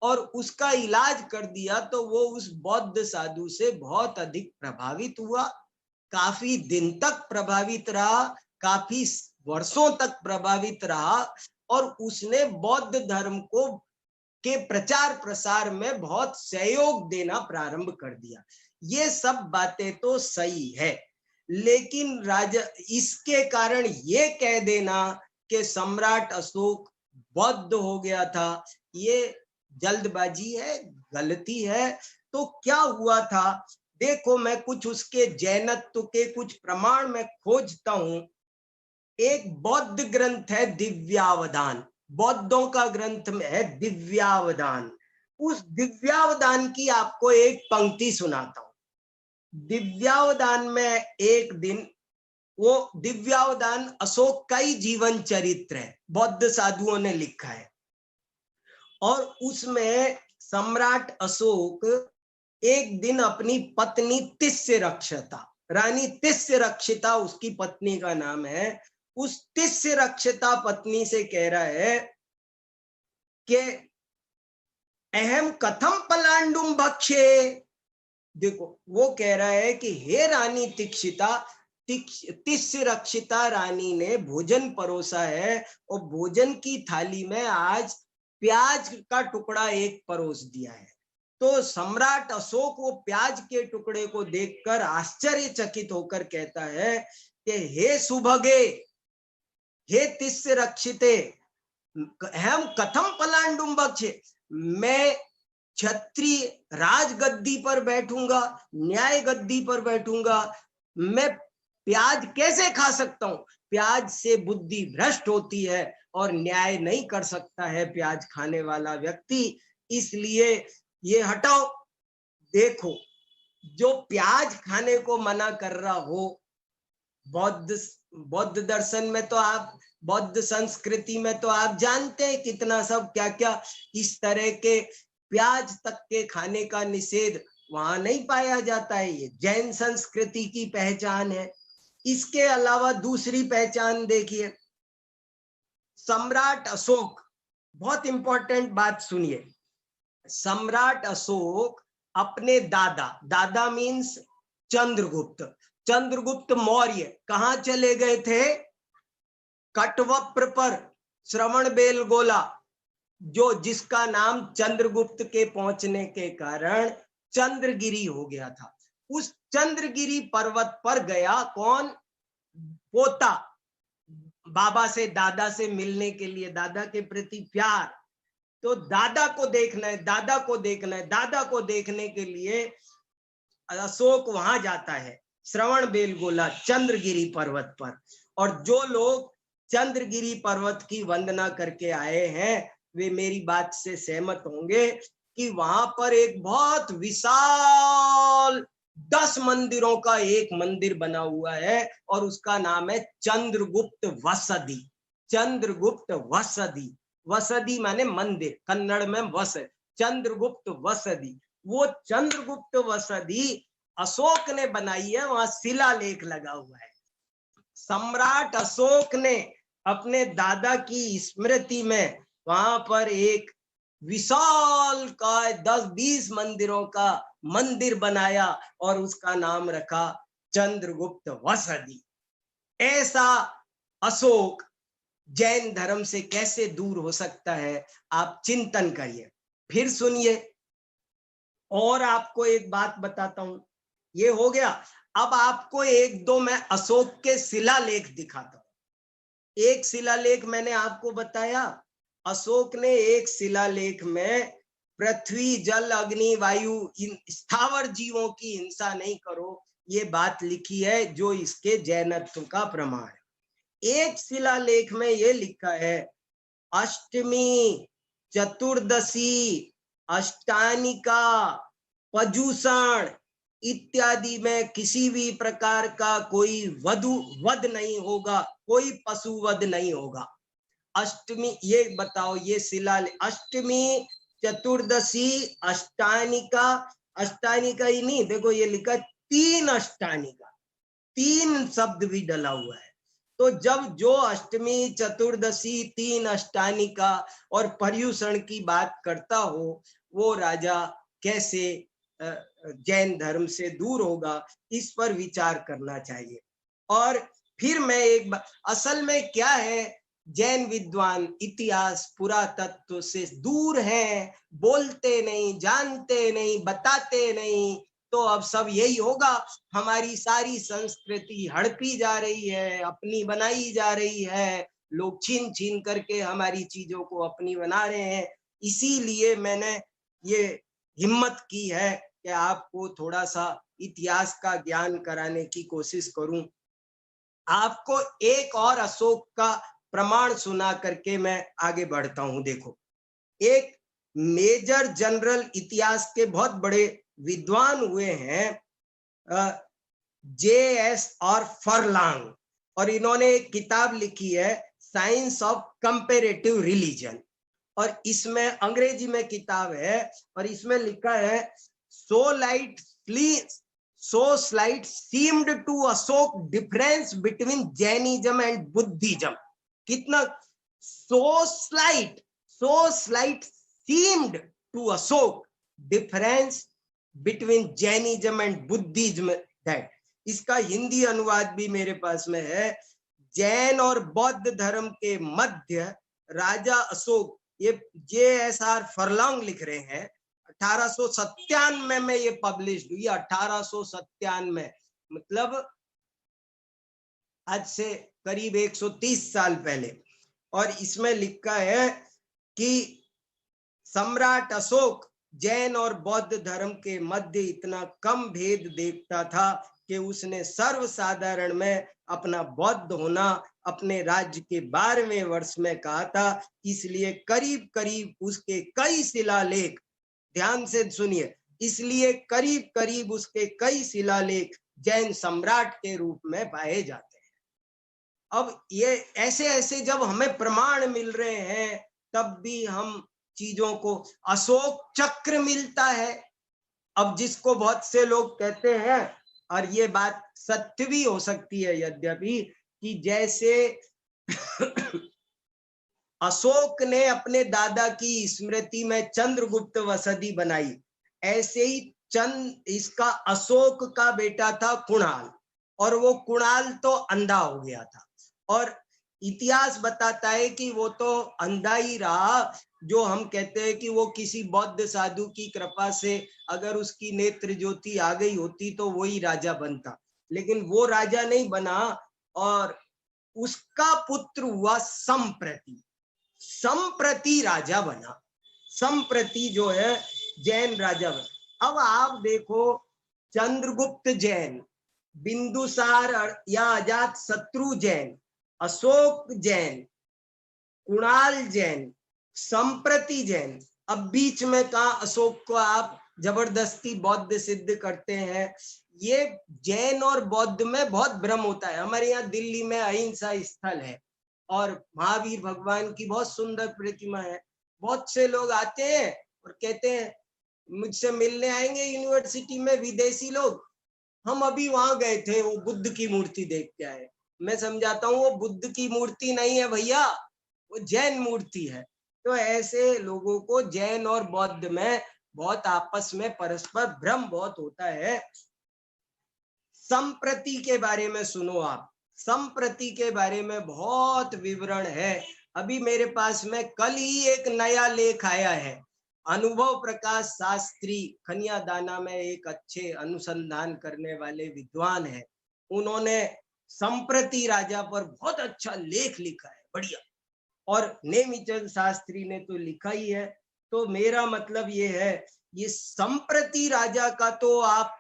और उसका इलाज कर दिया तो वो उस बौद्ध साधु से बहुत अधिक प्रभावित हुआ। काफी दिन तक प्रभावित रहा, काफी वर्षों तक प्रभावित रहा, और उसने बौद्ध धर्म को के प्रचार प्रसार में बहुत सहयोग देना प्रारंभ कर दिया। ये सब बातें तो सही है, लेकिन राजा इसके कारण ये कह देना कि सम्राट अशोक बौद्ध हो गया था, ये जल्दबाजी है, गलती है। तो क्या हुआ था, देखो, मैं कुछ उसके जैनत्व के कुछ प्रमाण में खोजता हूं। एक बौद्ध ग्रंथ है दिव्यावदान, बौद्धों का ग्रंथ में है दिव्यावदान। उस दिव्यावदान की आपको एक पंक्ति सुनाता हूं। दिव्यावदान में एक दिन, वो दिव्यावदान अशोक का ही जीवन चरित्र है, बौद्ध साधुओं ने लिखा है, और उसमें सम्राट अशोक एक दिन अपनी पत्नी तिस्यरक्षिता, रानी तिस्यरक्षिता उसकी पत्नी का नाम है, उस तिस्यरक्षिता पत्नी से कह रहा है कि अहम कथम पलांडुम भक्षे, देखो वो कह रहा है कि हे रानी दीक्षिता, तिस्य रक्षिता रानी ने भोजन परोसा है और भोजन की थाली में आज प्याज का टुकड़ा एक परोस दिया है। तो सम्राट अशोक वो प्याज के टुकड़े को देखकर आश्चर्यचकित होकर कहता है कि हे सुभगे, हे तिस्य रक्षिते, हम कथम पलांडुम बक्षे, मैं क्षत्रिय राजगद्दी पर बैठूंगा, न्याय गद्दी पर बैठूंगा, मैं प्याज कैसे खा सकता हूं? प्याज से बुद्धि भ्रष्ट होती है और न्याय नहीं कर सकता है प्याज खाने वाला व्यक्ति, इसलिए ये हटाओ। देखो, जो प्याज खाने को मना कर रहा हो, बौद्ध दर्शन में तो आप, बौद्ध संस्कृति में तो आप जानते हैं कितना सब क्या क्या इस तरह के प्याज तक के खाने का निषेध वहां नहीं पाया जाता है। ये जैन संस्कृति की पहचान है। इसके अलावा दूसरी पहचान देखिए, सम्राट अशोक, बहुत इंपॉर्टेंट बात सुनिए, सम्राट अशोक अपने दादा, दादा मीन्स चंद्रगुप्त, चंद्रगुप्त मौर्य कहाँ चले गए थे? कटवप्र पर श्रवण बेलगोला, जो जिसका नाम चंद्रगुप्त के पहुंचने के कारण चंद्रगिरी हो गया था। उस चंद्रगिरी पर्वत पर गया कौन? पोता, बाबा से, दादा से मिलने के लिए, दादा के प्रति प्यार। तो दादा को देखना है, दादा को देखना है, दादा को देखने के लिए अशोक वहां जाता है, श्रवण बेलगोला चंद्रगिरी पर्वत पर। और जो लोग चंद्रगिरी पर्वत की वंदना करके आए हैं वे मेरी बात से सहमत होंगे कि वहां पर एक बहुत विशाल 10 मंदिरों का एक मंदिर बना हुआ है और उसका नाम है चंद्रगुप्त वसदी। चंद्रगुप्त वसदी, वसदी माने मंदिर, कन्नड़ में वस, चंद्रगुप्त वसदी। वो चंद्रगुप्त वसदी अशोक ने बनाई है, वहां शिलालेख लगा हुआ है। सम्राट अशोक ने अपने दादा की स्मृति में वहां पर एक विशाल का 10-20 मंदिरों का मंदिर बनाया और उसका नाम रखा चंद्रगुप्त वसदी। ऐसा अशोक जैन धर्म से कैसे दूर हो सकता है? आप चिंतन करिए। फिर सुनिए, और आपको एक बात बताता हूं, ये हो गया। अब आपको एक दो मैं अशोक के शिलालेख दिखाता हूं। एक शिलालेख मैंने आपको बताया, अशोक ने एक शिलालेख में पृथ्वी, जल, अग्नि, वायु, इन स्थावर जीवों की हिंसा नहीं करो, ये बात लिखी है, जो इसके जैनत्व का प्रमाण है। एक शिलालेख में ये लिखा है, अष्टमी, चतुर्दशी, अष्टानिका, पजूषण इत्यादि में किसी भी प्रकार का कोई वध नहीं होगा, कोई पशु वध नहीं होगा। अष्टमी, ये बताओ, ये शिलालेख, अष्टमी, चतुर्दशी, अष्टानिका, अष्टानिका ही नहीं, देखो ये लिखा 3 अष्टानिका, 3 शब्द भी डला हुआ है। तो जब जो अष्टमी, चतुर्दशी, 3 अष्टानिका और पर्युषण की बात करता हो, वो राजा कैसे जैन धर्म से दूर होगा, इस पर विचार करना चाहिए। और फिर मैं एक असल में क्या है, जैन विद्वान इतिहास, पुरातत्व से दूर हैं, बोलते नहीं, जानते नहीं, बताते नहीं, तो अब सब यही होगा, हमारी सारी संस्कृति हड़पी जा रही है, अपनी बनाई जा रही है, लोग छीन छीन करके हमारी चीजों को अपनी बना रहे हैं। इसीलिए मैंने ये हिम्मत की है कि आपको थोड़ा सा इतिहास का ज्ञान कराने की कोशिश करूं। आपको एक और अशोक का प्रमाण सुना करके मैं आगे बढ़ता हूं। देखो, एक मेजर जनरल इतिहास के बहुत बड़े विद्वान हुए हैं J.S. और फर्लांग, और इन्होंने एक किताब लिखी है साइंस ऑफ कंपैरेटिव रिलीजन, और इसमें अंग्रेजी में किताब है और इसमें लिखा है so slight seemed to Ashok difference between Jainism and Buddhism. कितना so slight seemed to Ashok difference between Jainism and Buddhism that. इसका हिंदी अनुवाद भी मेरे पास में है। जैन और बौद्ध धर्म के मध्य राजा अशोक, ये JSR फरलॉन्ग लिख रहे हैं, 1897 में ये पब्लिश हुई। 1897, मतलब आज से करीब 130 साल पहले। और इसमें लिखा है कि सम्राट अशोक जैन और बौद्ध धर्म के मध्य इतना कम भेद देखता था कि उसने सर्वसाधारण में अपना बौद्ध होना अपने राज्य के 12वें वर्ष में कहा था। इसलिए करीब करीब उसके कई शिलालेख, ध्यान से सुनिए, इसलिए करीब करीब उसके कई शिलालेख जैन सम्राट के रूप में पाए जाते हैं। अब ये ऐसे ऐसे जब हमें प्रमाण मिल रहे हैं, तब भी हम चीजों को, अशोक चक्र मिलता है। अब जिसको बहुत से लोग कहते हैं, और ये बात सत्य भी हो सकती है यद्यपि, कि जैसे अशोक ने अपने दादा की स्मृति में चंद्रगुप्त वसति बनाई, ऐसे ही इसका अशोक का बेटा था कुणाल, और वो कुणाल तो अंधा हो गया था। और इतिहास बताता है कि वो तो अंधा ही रहा, जो हम कहते हैं कि वो किसी बौद्ध साधु की कृपा से अगर उसकी नेत्र ज्योति आ गई होती तो वही राजा बनता, लेकिन वो राजा नहीं बना। और उसका पुत्र हुआ संप्रति, संप्रति राजा बना। संप्रति जो है जैन राजा बना। अब आप देखो, चंद्रगुप्त जैन, बिंदुसार या अजात शत्रु जैन, अशोक जैन, कुणाल जैन, संप्रति जैन। अब बीच में कहा अशोक को आप जबरदस्ती बौद्ध सिद्ध करते हैं। ये जैन और बौद्ध में बहुत भ्रम होता है। हमारे यहाँ दिल्ली में अहिंसा स्थल है और महावीर भगवान की बहुत सुंदर प्रतिमा है। बहुत से लोग आते हैं और कहते हैं मुझसे मिलने आएंगे यूनिवर्सिटी में विदेशी लोग, हम अभी वहां गए थे, वो बुद्ध की मूर्ति देख के आए। मैं समझाता हूँ वो बुद्ध की मूर्ति नहीं है भैया, वो जैन मूर्ति है। तो ऐसे लोगों को जैन और बौद्ध में बहुत आपस में परस्पर भ्रम बहुत होता है। संप्रति के बारे में सुनो आप, संप्रति के बारे में बहुत विवरण है। अभी मेरे पास में कल ही एक नया लेख आया है, अनुभव प्रकाश शास्त्री खनियादाना में एक अच्छे अनुसंधान करने वाले विद्वान है, उन्होंने संप्रति राजा पर बहुत अच्छा लेख लिखा है, बढ़िया। और नेमिचंद शास्त्री ने तो लिखा ही है। तो मेरा मतलब ये है, ये संप्रति राजा का तो आप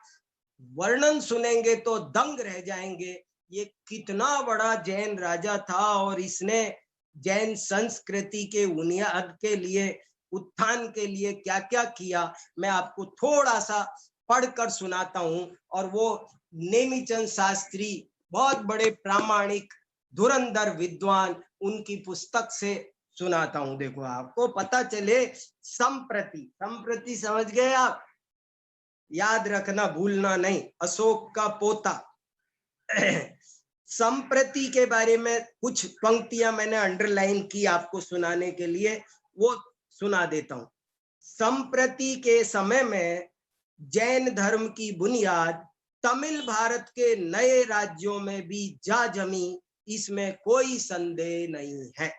वर्णन सुनेंगे तो दंग रह जाएंगे। ये कितना बड़ा जैन राजा था और इसने जैन संस्कृति के बुनियाद के लिए, उत्थान के लिए क्या क्या किया, मैं आपको थोड़ा सा पढ़कर सुनाता हूं। और वो नेमिचंद शास्त्री बहुत बड़े प्रामाणिक धुरंधर विद्वान, उनकी पुस्तक से सुनाता हूं। देखो आपको पता चले संप्रति, संप्रति समझ गए आप, याद रखना भूलना नहीं, अशोक का पोता। संप्रति के बारे में कुछ पंक्तियां मैंने अंडरलाइन की आपको सुनाने के लिए, वो सुना देता हूं। संप्रति के समय में जैन धर्म की बुनियाद तमिल भारत के नए राज्यों में भी जा जमी, इसमें कोई संदेह नहीं है।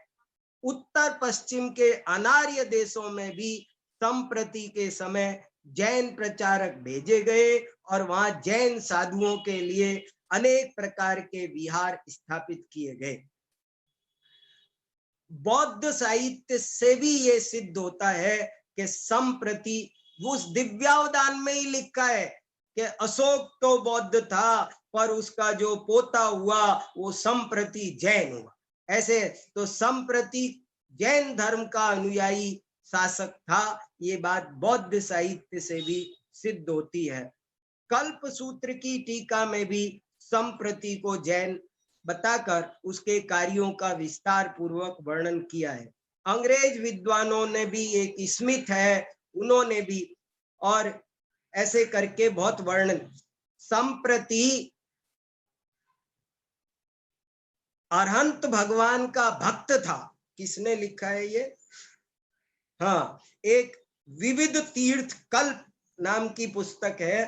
उत्तर पश्चिम के अनार्य देशों में भी संप्रति के समय जैन प्रचारक भेजे गए और वहां जैन साधुओं के लिए अनेक प्रकार के विहार स्थापित किए गए। बौद्ध साहित्य से भी ये सिद्ध होता है कि संप्रति, उस दिव्यावदान में ही लिखा है कि अशोक तो बौद्ध था पर उसका जो पोता हुआ वो संप्रति जैन हुआ। ऐसे तो संप्रति जैन धर्म का अनुयायी शासक था, ये बात बौद्ध साहित्य से भी सिद्ध होती है। कल्प सूत्र की टीका में भी संप्रति को जैन बताकर उसके कार्यों का विस्तार पूर्वक वर्णन किया है। अंग्रेज विद्वानों ने भी, एक स्मिथ है, उन्होंने भी, और ऐसे करके बहुत वर्णन। संप्रति अरहंत भगवान का भक्त था। किसने लिखा है ये? हाँ, एक विविध तीर्थ कल्प नाम की पुस्तक है।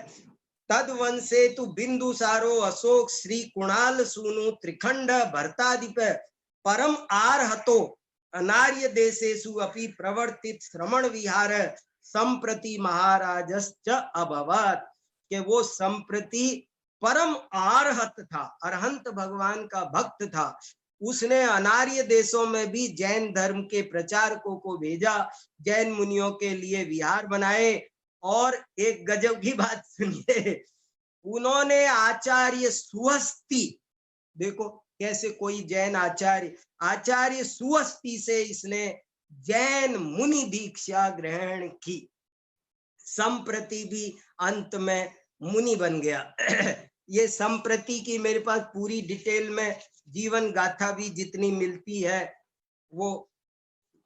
तद्वंशे तु बिंदुसारो अशोक श्री कुणाल सूनु त्रिखंड भरतादिप परम आर्हतो अनार्य देशेषु अपि प्रवर्तित श्रमण विहार संप्रति महाराजश्च अभवत्। कि वो संप्रति परम आर्हत था, अरहंत भगवान का भक्त था। उसने अनार्य देशों में भी जैन धर्म के प्रचारकों को भेजा, जैन मुनियों के लिए विहार बनाए। और एक गजब की बात सुनिए, उन्होंने आचार्य सुहस्ती, देखो कैसे कोई जैन आचार्य सुहस्ती से इसने जैन मुनि दीक्षा ग्रहण की। संप्रति भी अंत में मुनि बन गया। ये संप्रति की मेरे पास पूरी डिटेल में जीवन गाथा भी जितनी मिलती है वो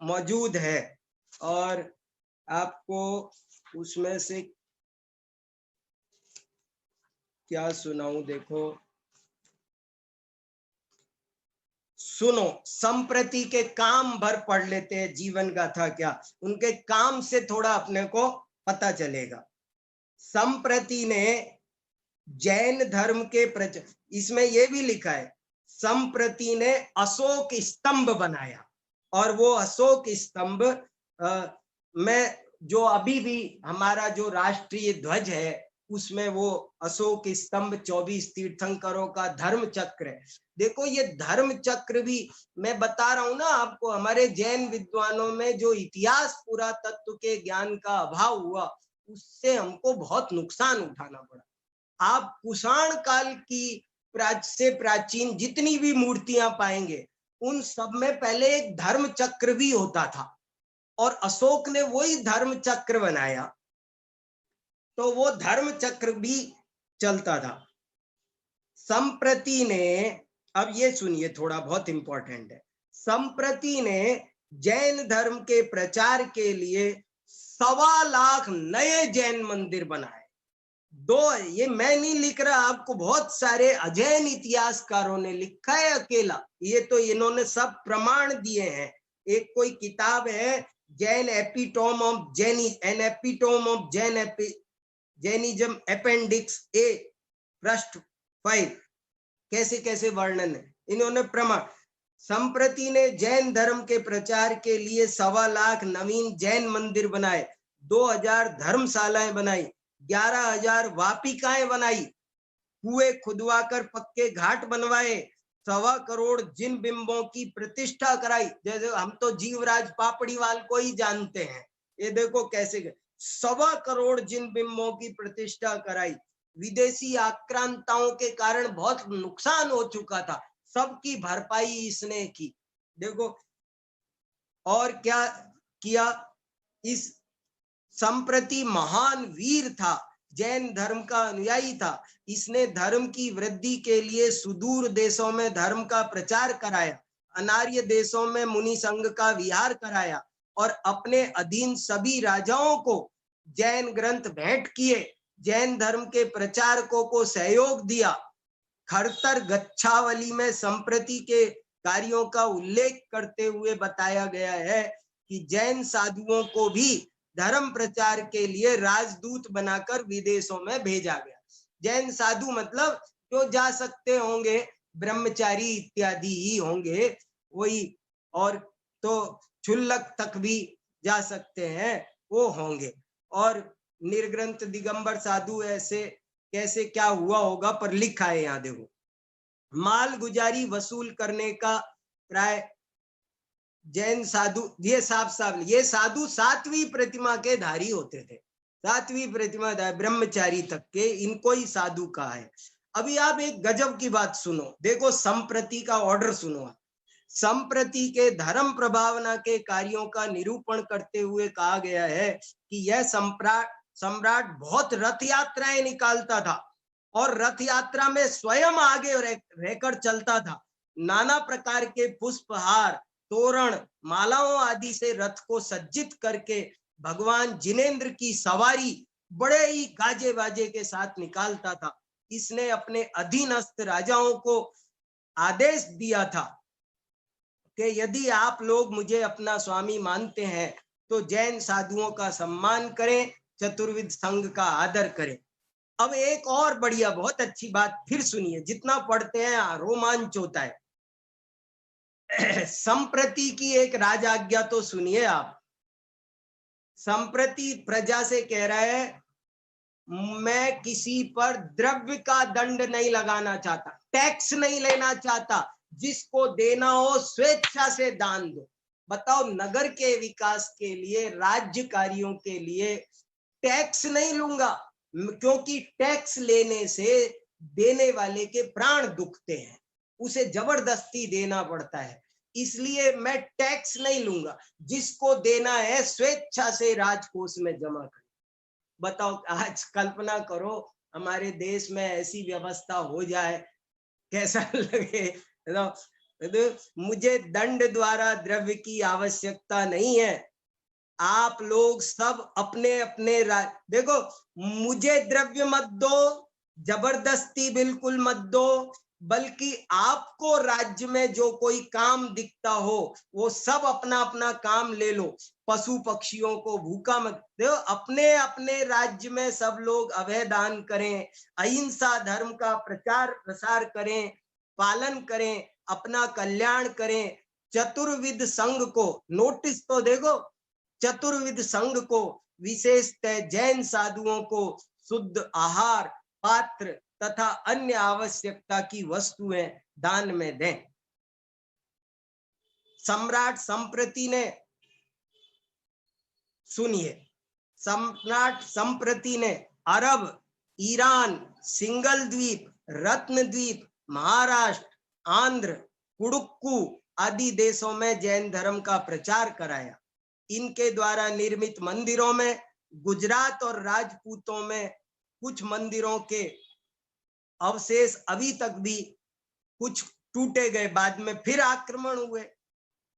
मौजूद है, और आपको उसमें से क्या सुनाऊं, देखो सुनो। संप्रति के काम भर पढ़ लेते हैं जीवन गाथा, क्या उनके काम से थोड़ा अपने को पता चलेगा। संप्रति ने जैन धर्म के इसमें यह भी लिखा है, संप्रति ने अशोक स्तंभ बनाया। और वो अशोक स्तंभ में जो अभी भी हमारा जो राष्ट्रीय ध्वज है उसमें वो अशोक स्तंभ 24 तीर्थंकरों का धर्म चक्र है। देखो ये धर्म चक्र भी मैं बता रहा हूं ना आपको, हमारे जैन विद्वानों में जो इतिहास पुरातत्व के ज्ञान का अभाव हुआ उससे हमको बहुत नुकसान उठाना पड़ा। आप कुषाण काल की से प्राचीन जितनी भी मूर्तियां पाएंगे उन सब में पहले एक धर्म चक्र भी होता था, और अशोक ने वही धर्म चक्र बनाया, तो वो धर्म चक्र भी चलता था। संप्रति ने, अब ये सुनिए थोड़ा बहुत इंपॉर्टेंट है, संप्रति ने जैन धर्म के प्रचार के लिए 1.25 लाख नए जैन मंदिर बनाए। ये मैं नहीं लिख रहा, आपको बहुत सारे अजैन इतिहासकारों ने लिखा है अकेला, ये तो इन्होंने सब प्रमाण दिए हैं। एक कोई किताब है Jain epitome of an epitome of Jainism appendix A पृष्ठ 5, कैसे कैसे वर्णन है, इन्होंने प्रमाण। संप्रति ने जैन धर्म के प्रचार के लिए 1.25 लाख नवीन जैन मंदिर बनाए, 2000 धर्मशालाएं बनाई, 11,000 वापिकाएं बनाई, कुएं खुदवाकर पक्के घाट बनवाए, 1.25 करोड़ जिन बिंबों की प्रतिष्ठा कराई। जैसे हम तो जीवराज पापड़ीवाल को ही जानते हैं, ये देखो कैसे 1.25 करोड़ जिन बिंबों की प्रतिष्ठा कराई। विदेशी आक्रांताओं के कारण बहुत नुकसान हो चुका था, सबकी भरपाई इसने की। देखो और क्या किया, इस संप्रति महान वीर था, जैन धर्म का अनुयायी था। इसने धर्म की वृद्धि के लिए सुदूर देशों में धर्म का प्रचार कराया, अनार्य देशों में मुनि संघ का विहार कराया, और अपने अधीन सभी राजाओं को जैन ग्रंथ भेंट किए, जैन धर्म के प्रचारकों को सहयोग दिया। खरतर गच्छावली में संप्रति के कार्यों का उल्लेख करते हुए बताया गया है कि जैन साधुओं को भी धर्म प्रचार के लिए राजदूत बनाकर विदेशों में भेजा गया। जैन साधु मतलब जो जा सकते होंगे, ब्रह्मचारी इत्यादि ही होंगे वही, और तो क्षुल्लक तक भी जा सकते हैं वो होंगे। और निर्ग्रंथ दिगंबर साधु ऐसे कैसे क्या हुआ होगा पर लिखा है यहाँ देखो, माल गुजारी वसूल करने का प्राय जैन साधु, ये ये साधु 7वीं प्रतिमा के धारी होते थे, 7वीं प्रतिमा ब्रह्मचारी तक के, इनको ही साधु कहा है। अभी आप एक गजब की बात सुनो, देखो संप्रति का ऑर्डर सुनो। संप्रति के धर्म प्रभावना के कार्यों का निरूपण करते हुए कहा गया है कि यह सम्राट बहुत रथ यात्राएं निकालता था, और रथ यात्रा में स्वयं आगे रहकर चलता था। नाना प्रकार के पुष्पहार, तोरण, मालाओं आदि से रथ को सज्जित करके भगवान जिनेंद्र की सवारी बड़े ही गाजे बाजे के साथ निकालता था। इसने अपने अधीनस्थ राजाओं को आदेश दिया था कि यदि आप लोग मुझे अपना स्वामी मानते हैं तो जैन साधुओं का सम्मान करें, चतुर्विध संघ का आदर करें। अब एक और बढ़िया बहुत अच्छी बात फिर सुनिए, जितना पढ़ते हैं रोमांच होता है। संप्रति की एक राजआज्ञा तो सुनिए आप। संप्रति प्रजा से कह रहा है, मैं किसी पर द्रव्य का दंड नहीं लगाना चाहता, टैक्स नहीं लेना चाहता, जिसको देना हो स्वेच्छा से दान दो। बताओ, नगर के विकास के लिए, राज्य कार्यों के लिए टैक्स नहीं लूंगा, क्योंकि टैक्स लेने से देने वाले के प्राण दुखते हैं, उसे जबरदस्ती देना पड़ता है, इसलिए मैं टैक्स नहीं लूंगा, जिसको देना है स्वेच्छा से राजकोष में जमा कर। बताओ, आज कल्पना करो हमारे देश में ऐसी व्यवस्था हो जाए, कैसा लगे। मुझे दंड द्वारा द्रव्य की आवश्यकता नहीं है। आप लोग सब अपने अपने देखो, मुझे द्रव्य मत दो, जबरदस्ती बिल्कुल मत दो, बल्कि आपको राज्य में जो कोई काम दिखता हो वो सब अपना अपना काम ले लो। पशु पक्षियों को भूखा मत दो। अपने अपने राज्य में सब लोग अभय दान करें, अहिंसा धर्म का प्रचार प्रसार करें, पालन करें, अपना कल्याण करें। चतुर्विध संघ को नोटिस तो देखो, चतुर्विध संघ को, विशेषतः जैन साधुओं को शुद्ध आहार, पात्र तथा अन्य आवश्यकता की वस्तुएं दान में दें। सम्राट संप्रति ने, सुनिए, सम्राट संप्रति ने अरब, ईरान, सिंगल द्वीप, रत्न द्वीप, महाराष्ट्र, आंध्र, कुडुक्कू आदि देशों में जैन धर्म का प्रचार कराया। इनके द्वारा निर्मित मंदिरों में, गुजरात और राजपूतों में कुछ मंदिरों के अवशेष अभी तक भी कुछ टूटे गए, बाद में फिर आक्रमण हुए।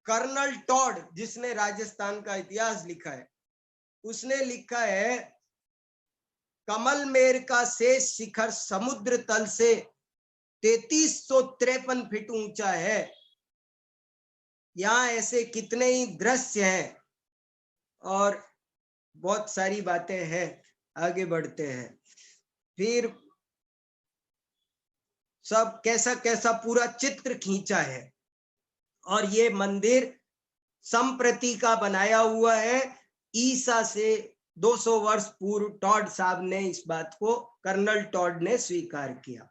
कर्नल टॉड, जिसने राजस्थान का इतिहास लिखा है, उसने लिखा है, कमलमेर का शेष शिखर समुद्र तल से 3353 फीट ऊंचा है। यहाँ ऐसे कितने ही दृश्य हैं और बहुत सारी बातें हैं। आगे बढ़ते हैं। फिर सब कैसा कैसा पूरा चित्र खींचा है, और ये मंदिर संप्रति का बनाया हुआ है। ईसा से 200 वर्ष पूर्व टॉड साहब ने इस बात को, कर्नल टॉड ने स्वीकार किया।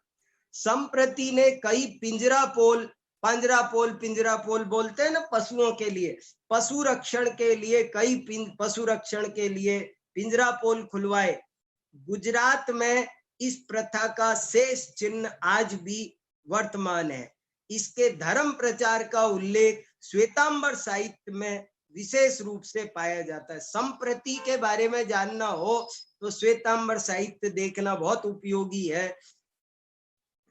संप्रति ने कई पिंजरा पोल बोलते हैं ना पशुओं के लिए, पशु रक्षण के लिए कई पशु रक्षण के लिए पिंजरा पोल खुलवाए। गुजरात में इस प्रथा का शेष चिन्ह आज भी वर्तमान है। इसके धर्म प्रचार का उल्लेख श्वेतांबर साहित्य में विशेष रूप से पाया जाता है। संप्रति के बारे में जानना हो तो श्वेतांबर साहित्य देखना बहुत उपयोगी है।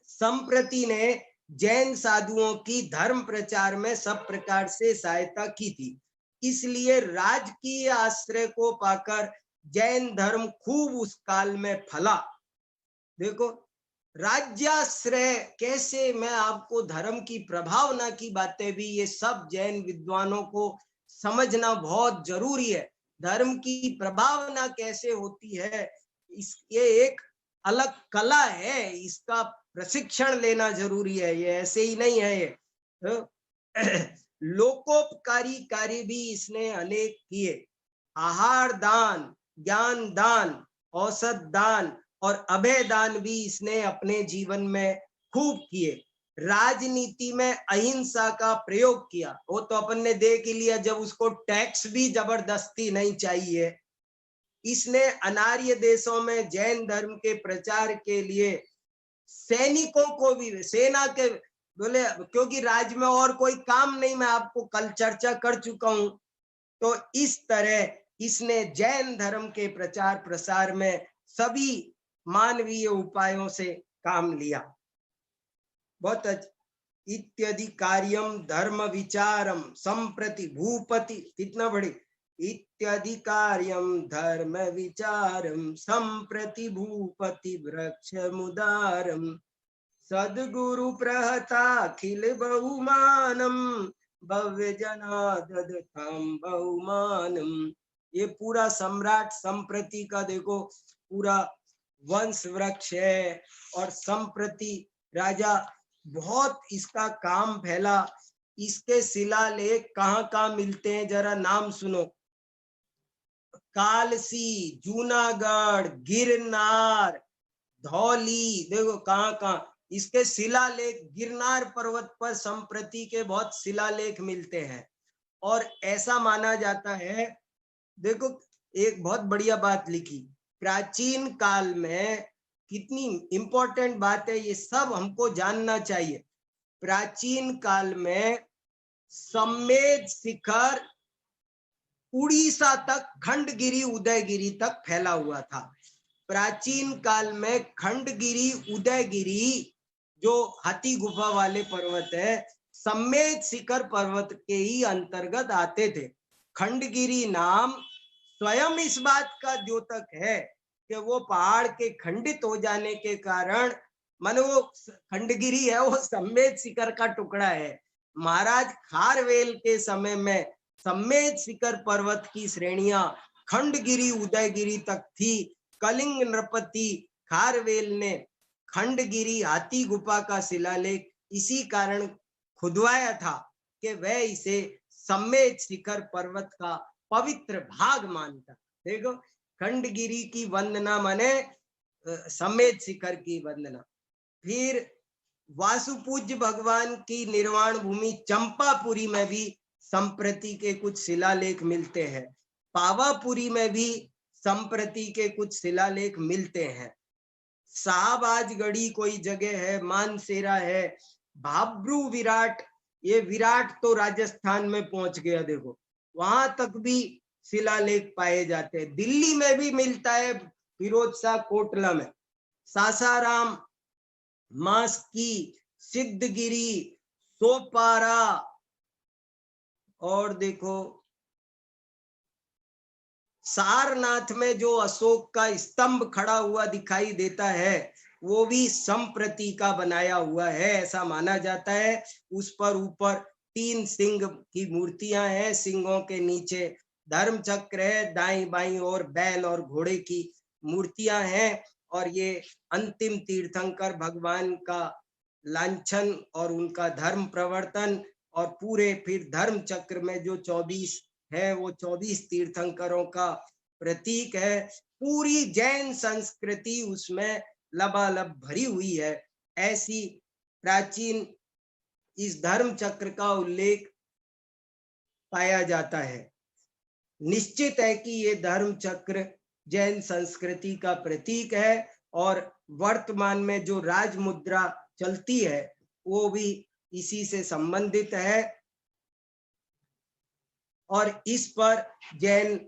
संप्रति ने जैन साधुओं की धर्म प्रचार में सब प्रकार से सहायता की थी, इसलिए राजकीय आश्रय को पाकर जैन धर्म खूब उस काल में फला। देखो, राज्याश्रय कैसे, मैं आपको धर्म की प्रभावना की बातें भी, ये सब जैन विद्वानों को समझना बहुत जरूरी है। धर्म की प्रभावना कैसे होती है, ये एक अलग कला है, इसका प्रशिक्षण लेना जरूरी है, ये ऐसे ही नहीं है। ये लोकोपकारी कार्य भी इसने अनेक किए। आहार दान, ज्ञान दान, औषध दान और अभय दान भी इसने अपने जीवन में खूब किए। राजनीति में अहिंसा का प्रयोग किया, वो तो अपन ने देख ही लिया, जब उसको टैक्स भी जबरदस्ती नहीं चाहिए। इसने अनार्य देशों में जैन धर्म के प्रचार के लिए सैनिकों को भी, सेना के बोले, क्योंकि राज्य में और कोई काम नहीं, मैं आपको कल चर्चा कर चुका हूं, तो इस तरह इसने जैन धर्म के प्रचार प्रसार में सभी मानवीय उपायों से काम लिया। बहुत इत्यादि कार्यम धर्म विचारम संप्रति भूपति, कितना बड़ी, इत्यादि कार्यम धर्म विचारम संप्रति भूपति वृक्ष मुदारम सद्गुरु प्रहताखिल बहुमानम भव्य जना ददताम बहुमानम ये पूरा सम्राट संप्रति का देखो पूरा वंश वृक्ष है, और संप्रति राजा बहुत इसका काम फैला। इसके शिलालेख कहाँ कहाँ मिलते हैं जरा नाम सुनो। कालसी, जूनागढ़, गिरनार, धौली, देखो कहाँ कहाँ इसके शिलालेख। गिरनार पर्वत पर संप्रति के बहुत शिलालेख मिलते हैं। और ऐसा माना जाता है, देखो एक बहुत बढ़िया बात लिखी, प्राचीन काल में, कितनी इंपॉर्टेंट बात है, ये सब हमको जानना चाहिए। प्राचीन काल में सम्मेद शिखर उड़ीसा तक, खंडगिरी उदयगिरी तक फैला हुआ था। प्राचीन काल में खंडगिरी उदयगिरी जो हाथी गुफा वाले पर्वत है, सम्मेद शिखर पर्वत के ही अंतर्गत आते थे। खंडगिरी नाम स्वयं इस बात का द्योतक है कि वो पहाड़ के खंडित हो जाने के कारण, मानो वो खंडगिरी है, वो सम्मेद शिखर का टुकड़ा है। महाराज खारवेल के समय में सम्मेद शिखर पर्वत की श्रेणियां खंडगिरी उदयगिरी तक थी। कलिंग नृपति खारवेल ने खंडगिरी हाथी गुफा का शिलालेख इसी कारण खुदवाया था कि वह इसे सम्मेद शिखर पर्वत का पवित्र भाग मानता। देखो खंडगिरी की वंदना माने सम्मेद शिखर की वंदना। फिर वासुपूज्य भगवान की निर्वाण भूमि चंपापुरी में भी संप्रति के कुछ शिलालेख मिलते हैं। पावापुरी में भी संप्रति के कुछ शिलालेख मिलते हैं। शाहबाजगढ़ी कोई जगह है, मानसेरा है, भाब्रू विराट, ये विराट तो राजस्थान में पहुंच गया, देखो वहां तक भी शिलालेख पाए जाते हैं। दिल्ली में भी मिलता है, फिरोज शाह कोटला में। सासाराम, मास्की, सिद्धगिरी, सोपारा, और देखो सारनाथ में जो अशोक का स्तंभ खड़ा हुआ दिखाई देता है, वो भी संप्रति का बनाया हुआ है, ऐसा माना जाता है। उस पर ऊपर 3 सिंह की मूर्तियां हैं, सिंहों के नीचे धर्म चक्र है, दाई बाई और बैल और घोड़े की मूर्तियां हैं। और ये अंतिम तीर्थंकर भगवान का लांछन और उनका धर्म प्रवर्तन, और पूरे फिर धर्म चक्र में जो 24 है वो 24 तीर्थंकरों का प्रतीक है। पूरी जैन संस्कृति उसमें लबालब भरी हुई है। ऐसी प्राचीन इस धर्म चक्र का उल्लेख पाया जाता है। निश्चित है कि ये धर्म चक्र जैन संस्कृति का प्रतीक है, और वर्तमान में जो राज मुद्रा चलती है वो भी इसी से संबंधित है। और इस पर जैन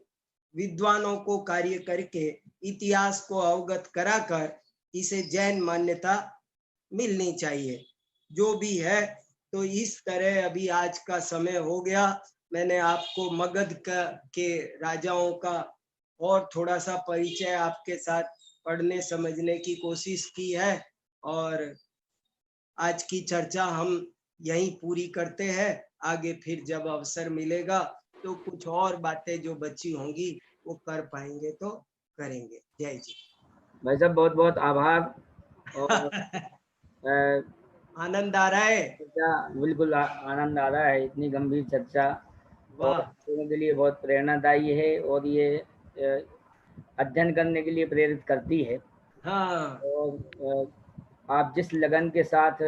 विद्वानों को कार्य करके इतिहास को अवगत कराकर इसे जैन मान्यता मिलनी चाहिए। जो भी है, तो इस तरह अभी आज का समय हो गया। मैंने आपको मगध के राजाओं का और थोड़ा सा परिचय आपके साथ पढ़ने समझने की कोशिश की है, और आज की चर्चा हम यहीं पूरी करते हैं। आगे फिर जब अवसर मिलेगा तो कुछ और बातें जो बची होंगी वो कर पाएंगे तो करेंगे। जय जी। भाई साहब बहुत बहुत आभार। और आनंद आ रहा है? बिल्कुल आनंद आ रहा है। इतनी गंभीर चर्चा और लोगों के लिए बहुत प्रेरणादायी है, और ये अध्ययन करने के लिए प्रेरित करती है। हाँ। और आप जिस लगन के साथ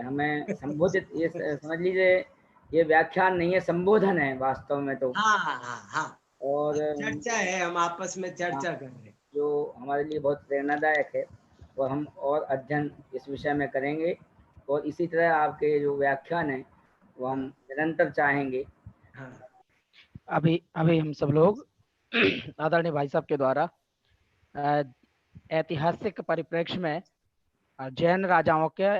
हमें संबोधित, ये समझ लीजिए ये व्याख्यान नहीं है, संबोधन है वास्तव में तो। हाँ हाँ हाँ, और चर्चा है, हम आपस में चर्चा कर रहे हैं, जो हमारे लिए बहुत प्रेरणादायक है। और हम और अध्ययन इस विषय में करेंगे, और इसी तरह आपके जो व्याख्यान है वो हम निरंतर चाहेंगे। हाँ। अभी हम सब लोग आदरणीय भाई साहब के द्वारा ऐतिहासिक परिप्रेक्ष्य में जैन राजाओं के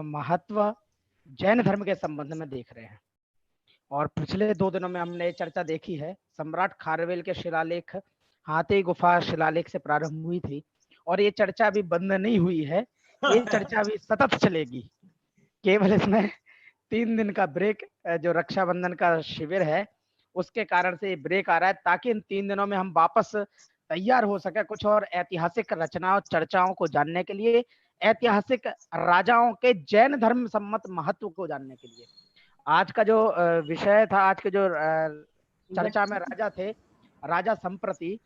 महत्व जैन धर्म के संबंध में देख रहे हैं। और पिछले 2 दिनों में हमने चर्चा देखी है, सम्राट खारवेल के शिलालेख हाथी गुफा शिलालेख से प्रारंभ हुई थी, और ये चर्चा अभी बंद नहीं हुई है, ये चर्चा अभी सतत चलेगी। केवल इसमें 3 दिन का ब्रेक, जो रक्षाबंधन का शिविर है उसके कारण से ब्रेक आ रहा है, ताकि इन 3 दिनों में हम वापस तैयार हो सके कुछ और ऐतिहासिक रचनाओं चर्चाओं को जानने के लिए, ऐतिहासिक राजाओं के जैन धर्म सम्मत महत्व को जानने के लिए। आज का जो विषय था, आज के जो चर्चा में राजा थे, राजा संप्रति,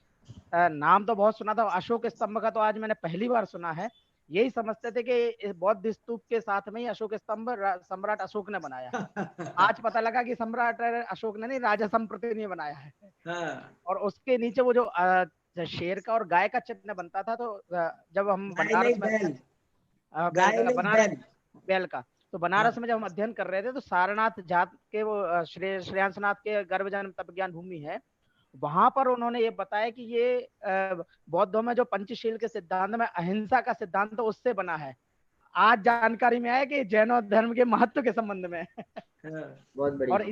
नाम तो बहुत सुना था, अशोक स्तंभ का तो आज मैंने पहली बार सुना है। यही समझते थे कि इस बौद्ध स्तूप के साथ में ही अशोक स्तंभ सम्राट अशोक ने बनाया है। आज पता लगा कि सम्राट अशोक ने नहीं, राजा संप्रति ने बनाया है। हाँ, और उसके नीचे वो जो शेर का और गाय का चिन्ह बनता था, तो जब हम बनारस में बनारस बैल का, तो बनारस में जब हम अध्ययन कर रहे थे, तो सारनाथ जात के वो श्रेयांसनाथ के गर्भ जन्म तप ज्ञान भूमि है, वहां पर उन्होंने ये बताया कि ये बौद्धों में जो पंचशील के सिद्धांत में अहिंसा का सिद्धांत तो उससे बना है। आज जानकारी में आया कि जैन धर्म के महत्व के संबंध में। बहुत बढ़िया। और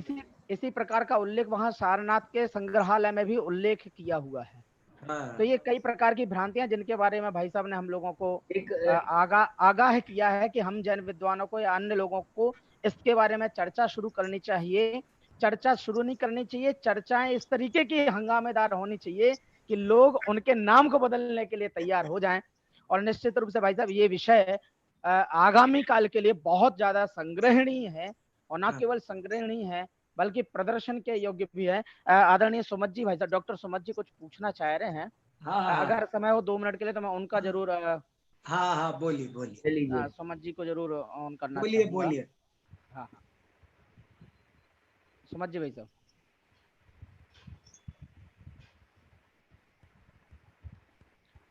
इसी प्रकार का उल्लेख वहां सारनाथ के संग्रहालय में भी उल्लेख किया हुआ है। तो ये कई प्रकार की भ्रांतियां जिनके बारे में भाई साहब ने हम लोगों को आगाह किया है कि हम जैन विद्वानों को या अन्य लोगों को इसके बारे में चर्चा शुरू करनी चाहिए। चर्चा शुरू नहीं करनी चाहिए, चर्चाएं इस तरीके की हंगामेदार होनी चाहिए कि लोग उनके नाम को बदलने के लिए तैयार हो जाएं। और निश्चित रूप से भाई साहब ये विषय आगामी काल के लिए बहुत ज्यादा संग्रहणीय है, और न केवल संग्रहणीय है बल्कि प्रदर्शन के योग्य भी है। आदरणीय सुमत जी, भाई साहब डॉक्टर सुमत जी कुछ पूछना चाह रहे हैं। अगर समय हो 2 मिनट के लिए तो मैं उनका जरूर हाँ बोलिए सुमत जी को जरूर ऑन करना बोलिए। हाँ सुमत जी भाई साहब।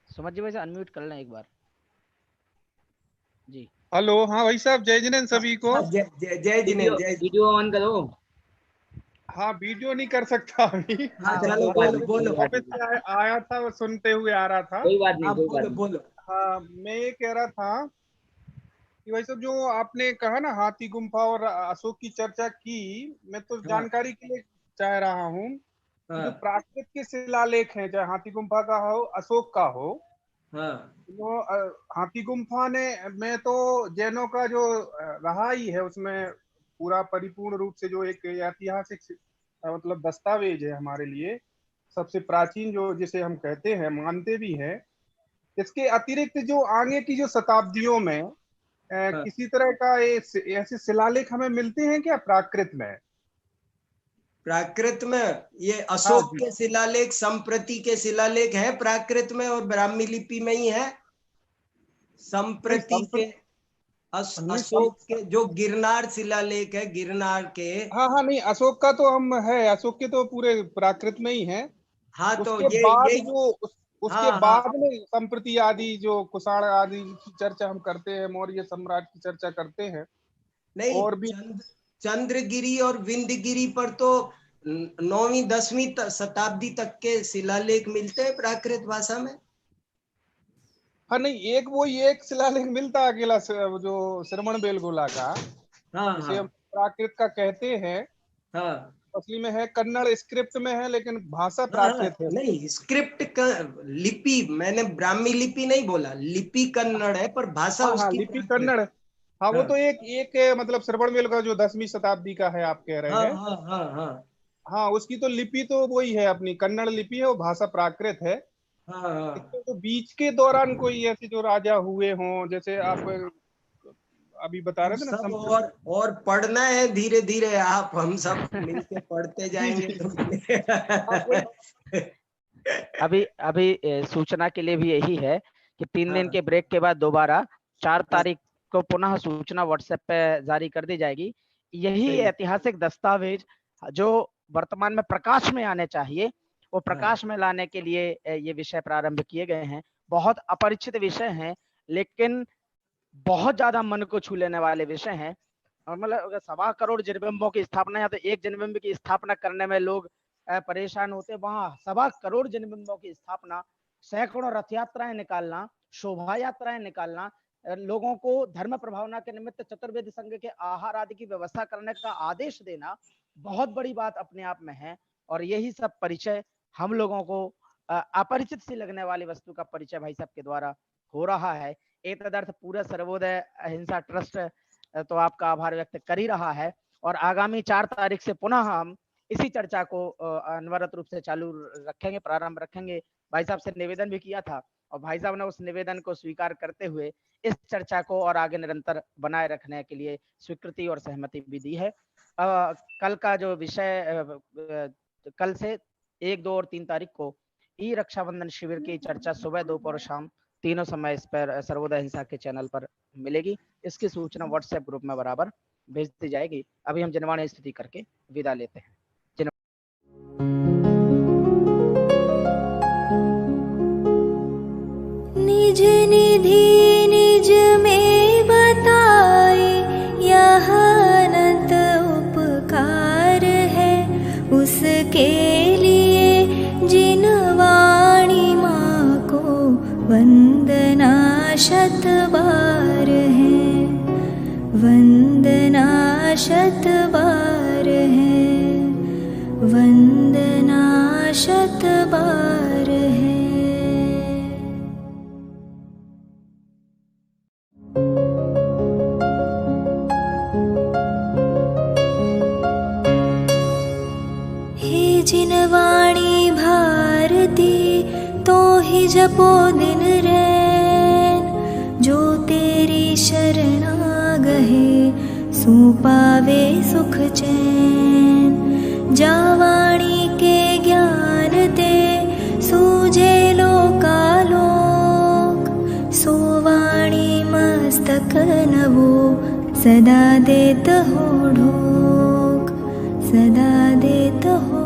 सुमत जी भाई साहब अनम्यूट कर लें एक बार जी। हेलो, हाँ भाई साहब, जय जिनेंद्र सभी को। जय जिनेंद्र। वीडियो ऑन करो। हाँ, वीडियो नहीं कर सकता अभी। चलो बोलो। ऑफिस से आया था, वो सुनते हुए आ रहा था। कोई बात नहीं, बोलो। हाँ, मैं ये कह रहा था कि भाई साहब जो आपने कहा ना हाथी गुम्फा और अशोक की चर्चा की, मैं तो जानकारी के लिए चाह रहा हूँ, जो प्राकृत के शिलालेख हैं, चाहे हाथी गुम्फा का हो अशोक का हो, वो हाथी गुम्फा में तो जैनों का जो रहा ही है, उसमें पूरा परिपूर्ण रूप से जो एक ऐतिहासिक मतलब दस्तावेज है हमारे लिए, सबसे प्राचीन जो जिसे हम कहते हैं, मानते भी हैं। इसके अतिरिक्त जो आगे की जो शताब्दियों में किसी तरह का ऐसे शिलालेख हमें मिलते हैं क्या प्राकृत में? प्राकृत में ये अशोक के शिलालेख, संप्रति के शिलालेख है प्राकृत में, और ब्राह्मी लिपि में ही है। संप्रति के अशोक के जो गिरनार शिलालेख है, गिरनार के। हाँ नहीं, अशोक का तो हम है, अशोक के तो पूरे प्राकृत में ही है। हाँ, तो उसके बाद में संप्रति आदि जो कुषाण आदि की चर्चा हम करते हैं, मौर्य सम्राट की चर्चा करते हैं। नहीं, और भी चंद्रगिरी और विंध्यगिरी पर तो 9वीं 10वीं शताब्दी तक के शिलालेख मिलते हैं प्राकृत भाषा में। हाँ नहीं, एक शिलालेख मिलता अकेला जो श्रवण बेलगोला का, जिसे हम प्राकृत का कहते हैं। असली में है कन्नड़ स्क्रिप्ट में है, लेकिन भाषा प्राकृत है। नहीं, स्क्रिप्ट का लिपि, मैंने ब्राह्मी लिपि नहीं बोला, लिपि कन्नड़ है पर भाषा उसकी लिपि कन्नड़। हाँ, वो तो एक मतलब श्रवण बेलगोला जो 10वीं शताब्दी का है आप कह रहे हैं। हाँ, उसकी तो लिपि तो वही है, अपनी कन्नड़ लिपि है, वो भाषा प्राकृत है। तो बीच के दौरान कोई ऐसे जो राजा हुए हों, जैसे आप अभी बता रहे थे ना, सब और पढ़ना है धीरे धीरे, आप हम सब मिलके पढ़ते जाएंगे। अभी सूचना के लिए भी यही है कि 3 दिन के ब्रेक के बाद दोबारा 4 तारीख को पुनः सूचना व्हाट्सएप पे जारी कर दी जाएगी। यही ऐतिहासिक दस्तावेज जो वर्तमान में प्रकाश में आने चाहिए, वो प्रकाश में लाने के लिए ये विषय प्रारंभ किए गए हैं। बहुत अपरिचित विषय हैं, लेकिन बहुत ज्यादा मन को छू लेने वाले विषय हैं। और मतलब 1.25 करोड़ जिनबिंबों की स्थापना, या तो एक जिनबिंब की स्थापना करने में लोग परेशान होते, वहां 1.25 करोड़ जिनबिंबों की स्थापना, सैकड़ों रथ यात्राएं निकालना, शोभा यात्राएं निकालना, लोगों को धर्म प्रभावना के निमित्त चतुर्वेद संघ के आहार आदि की व्यवस्था करने का आदेश देना बहुत बड़ी बात अपने आप में है। और यही सब परिचय हम लोगों को अपरिचित सी लगने वाली वस्तु का परिचय भाई साहब के द्वारा हो रहा है। एक तदर्थ पूरा सर्वोदय अहिंसा ट्रस्ट तो आपका आभार व्यक्त कर ही रहा है। और आगामी 4 तारीख से पुनः हम इसी चर्चा को अनवरत रूप से चालू रखेंगे, प्रारंभ रखेंगे। भाई साहब से निवेदन भी किया था और भाई साहब ने उस निवेदन को स्वीकार करते हुए इस चर्चा को और आगे निरंतर बनाए रखने के लिए स्वीकृति और सहमति भी दी है। कल का जो विषय कल से 1, 2 और 3 तारीख को ई रक्षाबंधन शिविर की चर्चा सुबह, दोपहर और शाम तीनों समय इस पर सर्वोदय हिंसा के चैनल पर मिलेगी। इसकी सूचना व्हाट्सएप ग्रुप में बराबर भेज दी जाएगी। अभी हम जनवाणी स्तुति करके विदा लेते हैं। निज निधि निज में बताए, यह अनंत उपकार है उसके लिए जिन वाणी माँ को वंदना शत बार है, वंदना शत बार है, वंदना शत बार है। हे जिन वाणी भारती तो ही जपो दिन रैन, जो तेरी शरणा गहे सो पावे सुख चैन। जा वाणी के ज्ञान ते सूझे लोकालोक, सो वाणी मस्तक नवो सदा देत हो ढोक, सदा देत हो